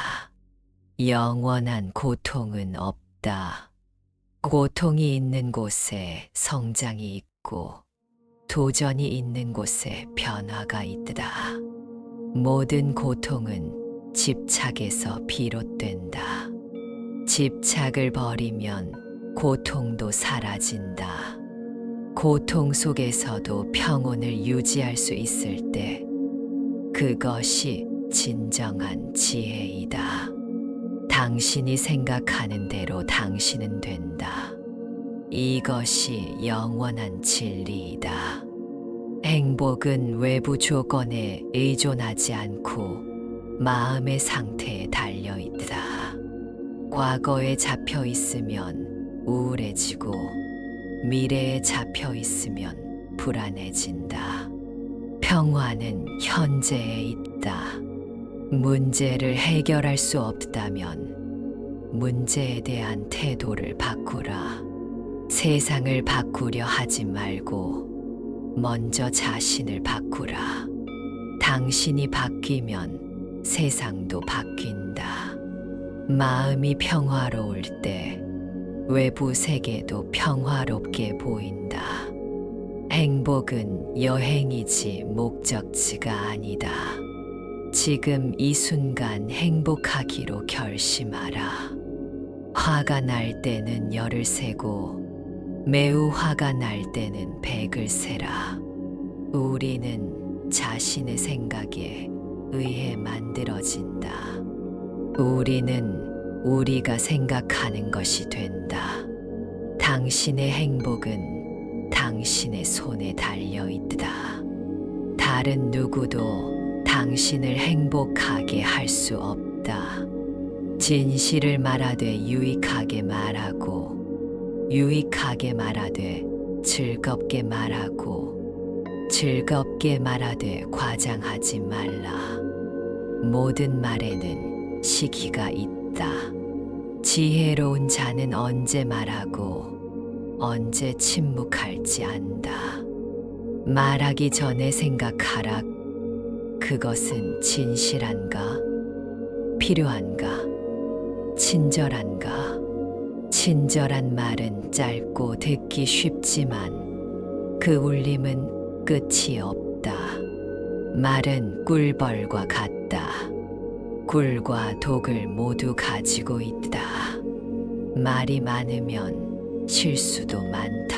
영원한 고통은 없다. 고통이 있는 곳에 성장이 있고, 도전이 있는 곳에 변화가 있다. 모든 고통은 집착에서 비롯된다. 집착을 버리면 고통도 사라진다. 고통 속에서도 평온을 유지할 수 있을 때 그것이 진정한 지혜이다. 당신이 생각하는 대로 당신은 된다. 이것이 영원한 진리이다. 행복은 외부 조건에 의존하지 않고 마음의 상태에 달려 있다. 과거에 잡혀 있으면 우울해지고, 미래에 잡혀 있으면 불안해진다. 평화는 현재에 있다. 문제를 해결할 수 없다면 문제에 대한 태도를 바꾸라. 세상을 바꾸려 하지 말고 먼저 자신을 바꾸라. 당신이 바뀌면 세상도 바뀐다. 마음이 평화로울 때 외부 세계도 평화롭게 보인다. 행복은 여행이지 목적지가 아니다. 지금 이 순간 행복하기로 결심하라. 화가 날 때는 열을 세고 매우 화가 날 때는 백을 세라. 우리는 자신의 생각에 의해 만들어진다. 우리는 우리가 생각하는 것이 된다. 당신의 행복은 당신의 손에 달려 있다. 다른 누구도 당신을 행복하게 할 수 없다. 진실을 말하되 유익하게 말하고, 유익하게 말하되 즐겁게 말하고, 즐겁게 말하되 과장하지 말라. 모든 말에는 시기가 있다. 지혜로운 자는 언제 말하고 언제 침묵할지 안다. 말하기 전에 생각하라. 그것은 진실한가? 필요한가? 친절한가? 친절한 말은 짧고 듣기 쉽지만 그 울림은 끝이 없다. 말은 꿀벌과 같다. 꿀과 독을 모두 가지고 있다. 말이 많으면 실수도 많다.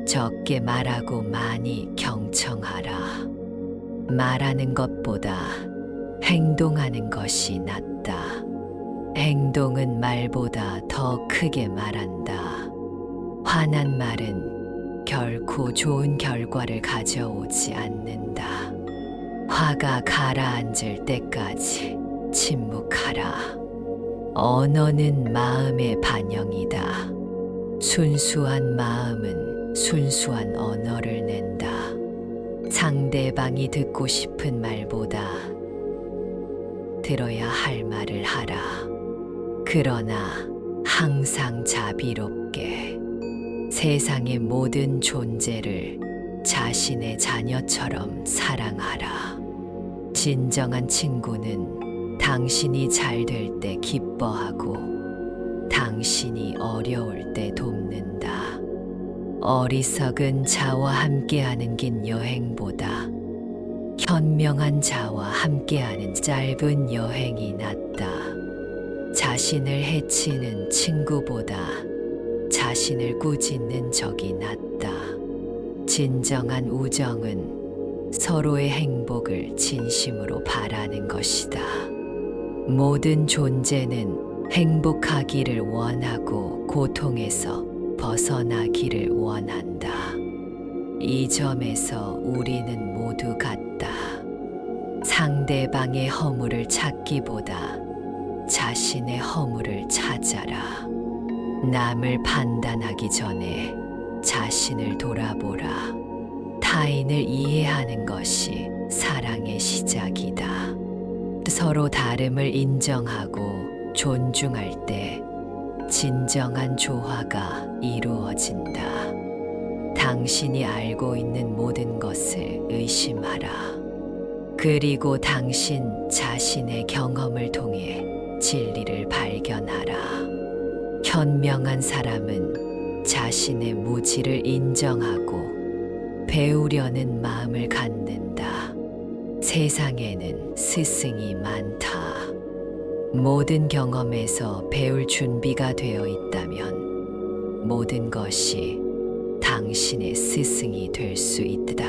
적게 말하고 많이 경청하라. 말하는 것보다 행동하는 것이 낫다. 행동은 말보다 더 크게 말한다. 화난 말은 결코 좋은 결과를 가져오지 않는다. 화가 가라앉을 때까지 침묵하라. 언어는 마음의 반영이다. 순수한 마음은 순수한 언어를 낸다. 상대방이 듣고 싶은 말보다 들어야 할 말을 하라. 그러나 항상 자비롭게 세상의 모든 존재를 자신의 자녀처럼 사랑하라. 진정한 친구는 당신이 잘 될 때 기뻐하고 당신이 어려울 때 돕는다. 어리석은 자와 함께하는 긴 여행보다 현명한 자와 함께하는 짧은 여행이 낫다. 자신을 해치는 친구보다 자신을 꾸짖는 적이 낫다. 진정한 우정은 서로의 행복을 진심으로 바라는 것이다. 모든 존재는 행복하기를 원하고 고통에서 벗어나기를 원한다. 이 점에서 우리는 모두 같다. 상대방의 허물을 찾기보다 자신의 허물을 찾아라. 남을 판단하기 전에 자신을 돌아보라. 타인을 이해하는 것이 사랑의 시작이다. 서로 다름을 인정하고 존중할 때 진정한 조화가 이루어진다. 당신이 알고 있는 모든 것을 의심하라. 그리고 당신 자신의 경험을 통해 진리를 발견하라. 현명한 사람은 자신의 무지를 인정하고 배우려는 마음을 갖는다. 세상에는 스승이 많다. 모든 경험에서 배울 준비가 되어 있다면 모든 것이 당신의 스승이 될 수 있다.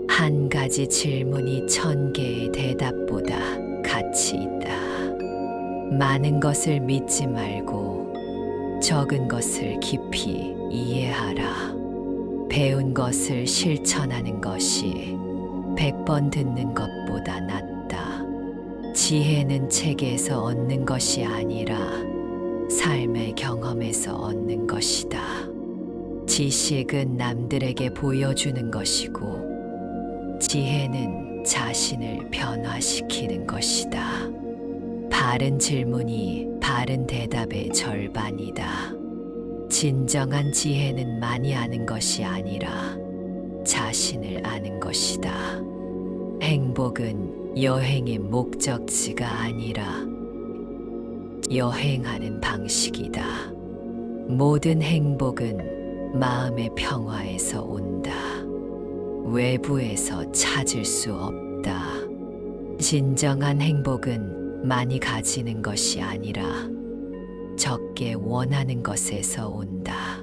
한 가지 질문이 1000개의 대답보다 가치 있다. 많은 것을 믿지 말고 적은 것을 깊이 이해하라. 배운 것을 실천하는 것이 100번 듣는 것보다 낫다. 지혜는 책에서 얻는 것이 아니라 삶의 경험에서 얻는 것이다. 지식은 남들에게 보여주는 것이고 지혜는 자신을 변화시키는 것이다. 바른 질문이 바른 대답의 절반이다. 진정한 지혜는 많이 아는 것이 아니라 자신을 아는 것이다. 행복은 여행의 목적지가 아니라 여행하는 방식이다. 모든 행복은 마음의 평화에서 온다. 외부에서 찾을 수 없다. 진정한 행복은 많이 가지는 것이 아니라 적게 원하는 것에서 온다.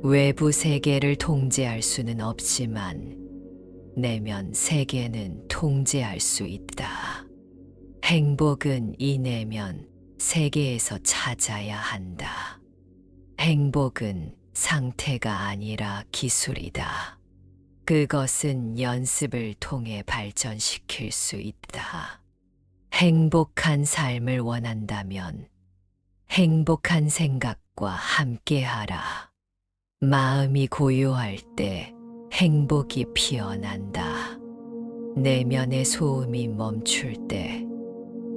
외부 세계를 통제할 수는 없지만 내면 세계는 통제할 수 있다. 행복은 이 내면 세계에서 찾아야 한다. 행복은 상태가 아니라 기술이다. 그것은 연습을 통해 발전시킬 수 있다. 행복한 삶을 원한다면 행복한 생각과 함께하라. 마음이 고요할 때 행복이 피어난다. 내면의 소음이 멈출 때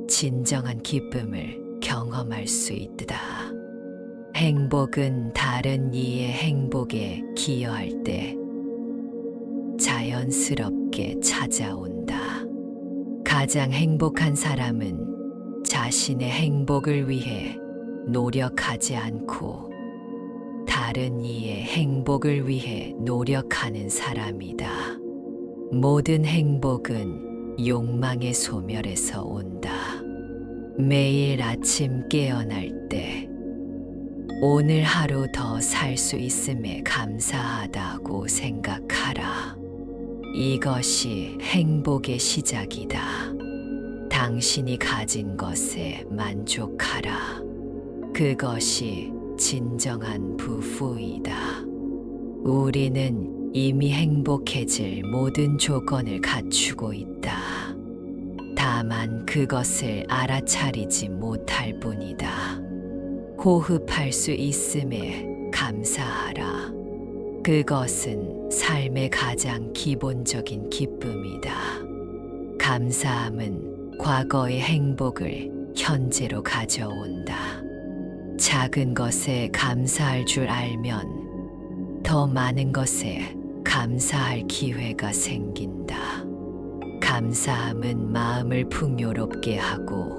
진정한 기쁨을 경험할 수 있다. 행복은 다른 이의 행복에 기여할 때 자연스럽게 찾아온다. 가장 행복한 사람은 자신의 행복을 위해 노력하지 않고 다른 이의 행복을 위해 노력하는 사람이다. 모든 행복은 욕망의 소멸에서 온다. 매일 아침 깨어날 때 오늘 하루 더 살 수 있음에 감사하다고 생각하라. 이것이 행복의 시작이다. 당신이 가진 것에 만족하라. 그것이 진정한 부부이다. 우리는 이미 행복해질 모든 조건을 갖추고 있다. 다만 그것을 알아차리지 못할 뿐이다. 호흡할 수 있음에 감사하라. 그것은 삶의 가장 기본적인 기쁨이다. 감사함은 과거의 행복을 현재로 가져온다. 작은 것에 감사할 줄 알면 더 많은 것에 감사할 기회가 생긴다. 감사함은 마음을 풍요롭게 하고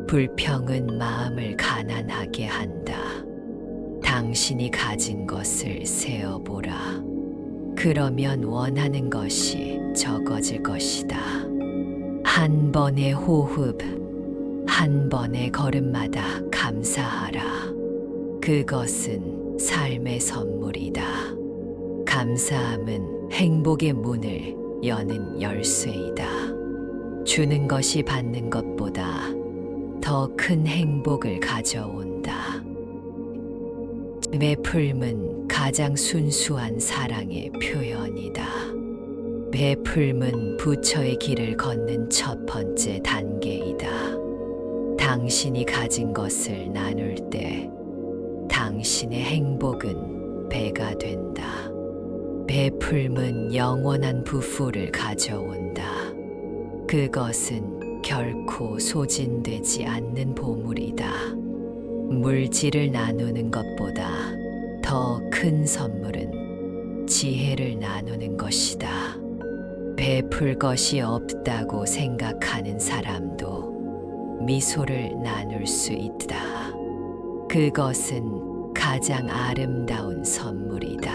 불평은 마음을 가난하게 한다. 당신이 가진 것을 세어보라. 그러면 원하는 것이 적어질 것이다. 한 번의 호흡, 한 번의 걸음마다 감사하라. 그것은 삶의 선물이다. 감사함은 행복의 문을 여는 열쇠이다. 주는 것이 받는 것보다 더 큰 행복을 가져온다. 베풀음은 가장 순수한 사랑의 표현이다. 베풀음은 부처의 길을 걷는 첫 번째 단계이다. 당신이 가진 것을 나눌 때 당신의 행복은 배가 된다. 베풀음은 영원한 부富를 가져온다. 그것은 결코 소진되지 않는 보물이다. 물질을 나누는 것보다 더 큰 선물은 지혜를 나누는 것이다. 베풀 것이 없다고 생각하는 사람도 미소를 나눌 수 있다. 그것은 가장 아름다운 선물이다.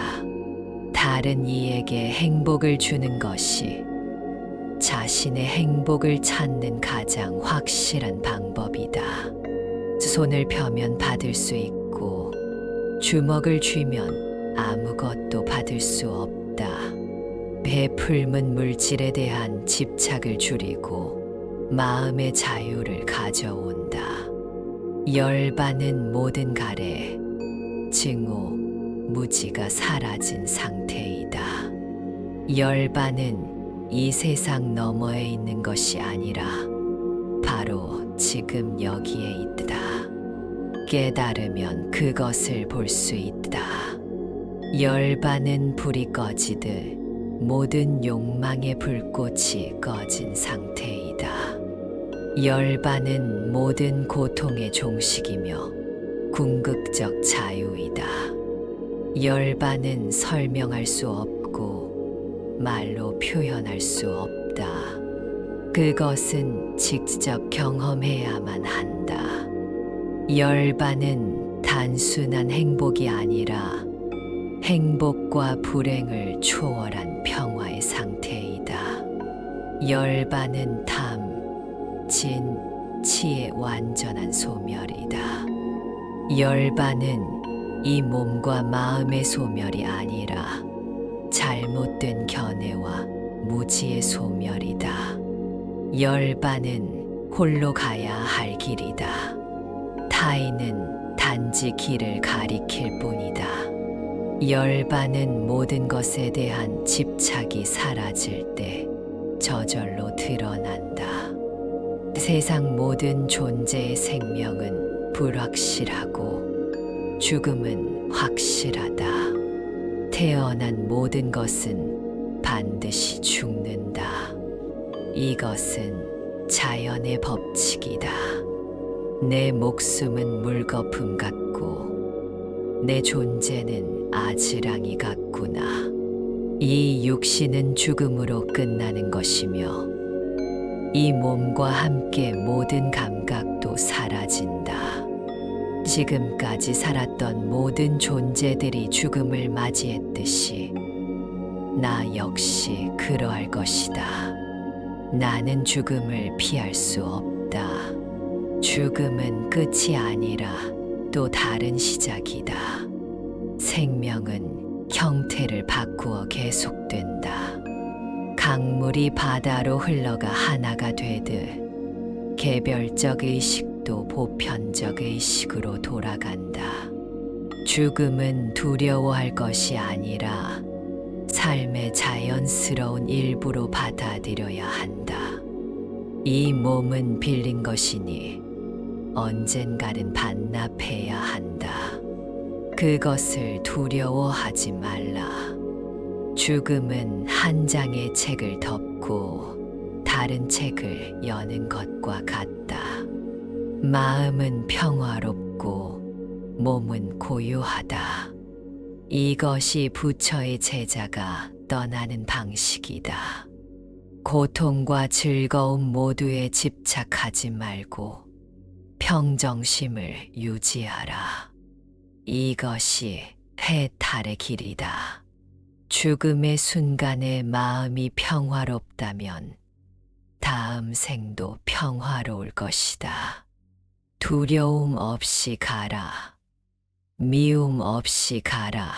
다른 이에게 행복을 주는 것이 자신의 행복을 찾는 가장 확실한 방법이다. 손을 펴면 받을 수 있고 주먹을 쥐면 아무것도 받을 수 없다. 베풀음은 물질에 대한 집착을 줄이고 마음의 자유를 가져온다. 열반은 모든 가래, 증오, 무지가 사라진 상태이다. 열반은 이 세상 너머에 있는 것이 아니라 바로 지금 여기에 있다. 깨달으면 그것을 볼 수 있다. 열반은 불이 꺼지듯 모든 욕망의 불꽃이 꺼진 상태이다. 열반은 모든 고통의 종식이며 궁극적 자유이다. 열반은 설명할 수 없고 말로 표현할 수 없다. 그것은 직접 경험해야만 한다. 열반은 단순한 행복이 아니라 행복과 불행을 초월한 평화의 상태이다. 열반은 탐, 진, 치의 완전한 소멸이다. 열반은 이 몸과 마음의 소멸이 아니라 잘못된 견해와 무지의 소멸이다. 열반은 홀로 가야 할 길이다. 타인은 단지 길을 가리킬 뿐이다. 열반은 모든 것에 대한 집착이 사라질 때 저절로 드러난다. 세상 모든 존재의 생명은 불확실하고 죽음은 확실하다. 태어난 모든 것은 반드시 죽는다. 이것은 자연의 법칙이다. 내 목숨은 물거품 같고 내 존재는 아지랑이 같구나. 이 육신은 죽음으로 끝나는 것이며 이 몸과 함께 모든 감각도 사라진다. 지금까지 살았던 모든 존재들이 죽음을 맞이했듯이 나 역시 그러할 것이다. 나는 죽음을 피할 수 없다. 죽음은 끝이 아니라 또 다른 시작이다. 생명은 형태를 바꾸어 계속된다. 강물이 바다로 흘러가 하나가 되듯 개별적 의식도 보편적 의식으로 돌아간다. 죽음은 두려워할 것이 아니라 삶의 자연스러운 일부로 받아들여야 한다. 이 몸은 빌린 것이니 언젠가는 반납해야 한다. 그것을 두려워하지 말라. 죽음은 한 장의 책을 덮고 다른 책을 여는 것과 같다. 마음은 평화롭고 몸은 고요하다. 이것이 부처의 제자가 떠나는 방식이다. 고통과 즐거움 모두에 집착하지 말고 평정심을 유지하라. 이것이 해탈의 길이다. 죽음의 순간에 마음이 평화롭다면 다음 생도 평화로울 것이다. 두려움 없이 가라. 미움 없이 가라.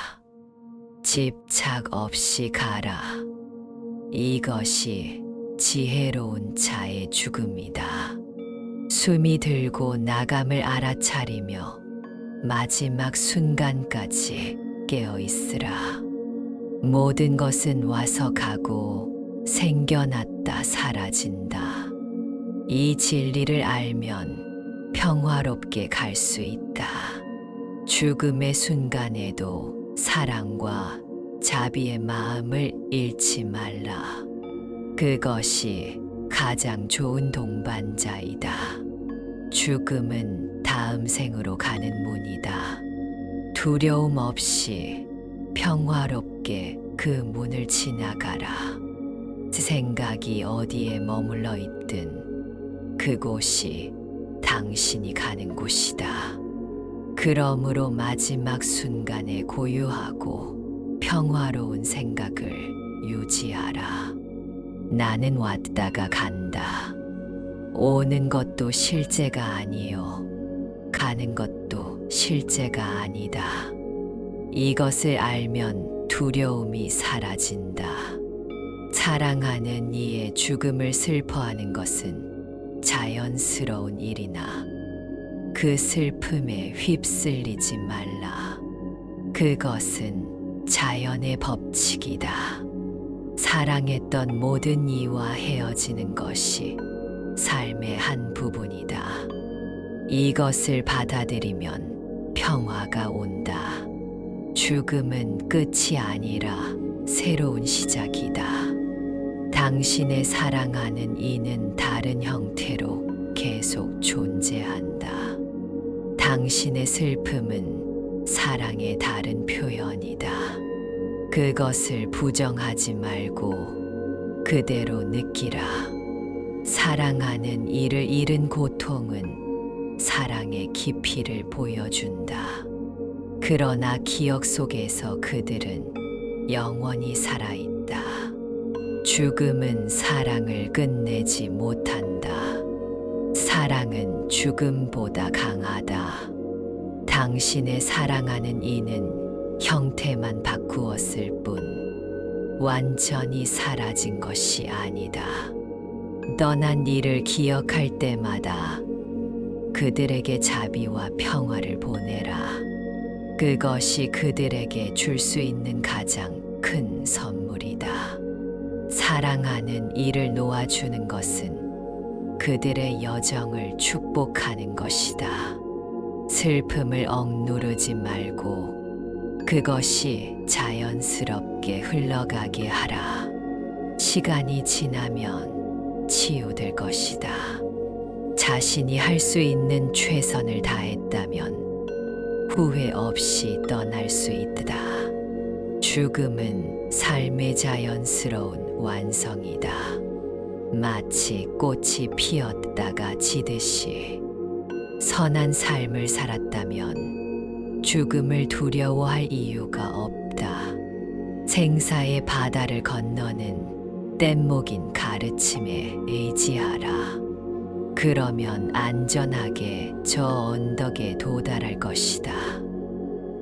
집착 없이 가라. 이것이 지혜로운 자의 죽음이다. 숨이 들고 나감을 알아차리며 마지막 순간까지 깨어 있으라. 모든 것은 와서 가고 생겨났다 사라진다. 이 진리를 알면 평화롭게 갈 수 있다. 죽음의 순간에도 사랑과 자비의 마음을 잃지 말라. 그것이 가장 좋은 동반자이다. 죽음은 다음 생으로 가는 문이다. 두려움 없이 평화롭게 그 문을 지나가라. 생각이 어디에 머물러 있든 그곳이 당신이 가는 곳이다. 그러므로 마지막 순간에 고요하고 평화로운 생각을 유지하라. 나는 왔다가 간다. 오는 것도 실제가 아니요. 가는 것도 실제가 아니다. 이것을 알면 두려움이 사라진다. 사랑하는 이의 죽음을 슬퍼하는 것은 자연스러운 일이나 그 슬픔에 휩쓸리지 말라. 그것은 자연의 법칙이다. 사랑했던 모든 이와 헤어지는 것이 삶의 한 부분이다. 이것을 받아들이면 평화가 온다. 죽음은 끝이 아니라 새로운 시작이다. 당신의 사랑하는 이는 다른 형태로 계속 존재한다. 당신의 슬픔은 사랑의 다른 표현이다. 그것을 부정하지 말고 그대로 느끼라. 사랑하는 이를 잃은 고통은 사랑의 깊이를 보여준다. 그러나 기억 속에서 그들은 영원히 살아있다. 죽음은 사랑을 끝내지 못한다. 사랑은 죽음보다 강하다. 당신의 사랑하는 이는 형태만 바꾸었을 뿐 완전히 사라진 것이 아니다. 떠난 이를 기억할 때마다 그들에게 자비와 평화를 보내라. 그것이 그들에게 줄 수 있는 가장 큰 선물이다. 사랑하는 이를 놓아주는 것은 그들의 여정을 축복하는 것이다. 슬픔을 억누르지 말고 그것이 자연스럽게 흘러가게 하라. 시간이 지나면 치유될 것이다. 자신이 할 수 있는 최선을 다했다면 후회 없이 떠날 수 있다. 죽음은 삶의 자연스러운 완성이다. 마치 꽃이 피었다가 지듯이 선한 삶을 살았다면 죽음을 두려워할 이유가 없다. 생사의 바다를 건너는 뗏목인 가르침에 의지하라. 그러면 안전하게 저 언덕에 도달할 것이다.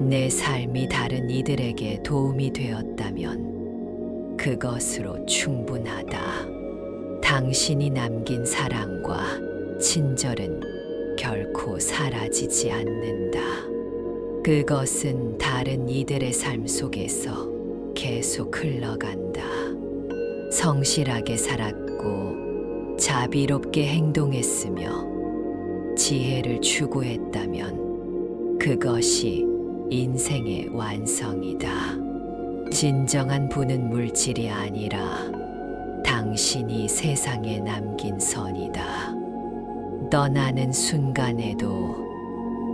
내 삶이 다른 이들에게 도움이 되었다면 그것으로 충분하다. 당신이 남긴 사랑과 친절은 결코 사라지지 않는다. 그것은 다른 이들의 삶 속에서 계속 흘러간다. 성실하게 살았고 자비롭게 행동했으며 지혜를 추구했다면 그것이 인생의 완성이다. 진정한 부는 물질이 아니라 당신이 세상에 남긴 선이다. 떠나는 순간에도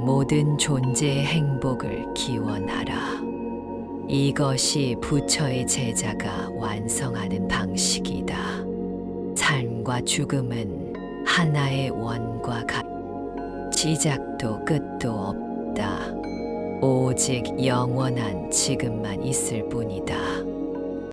모든 존재의 행복을 기원하라. 이것이 부처의 제자가 완성하는 방식이다. 삶과 죽음은 하나의 원과 시작도 끝도 없다. 오직 영원한 지금만 있을 뿐이다.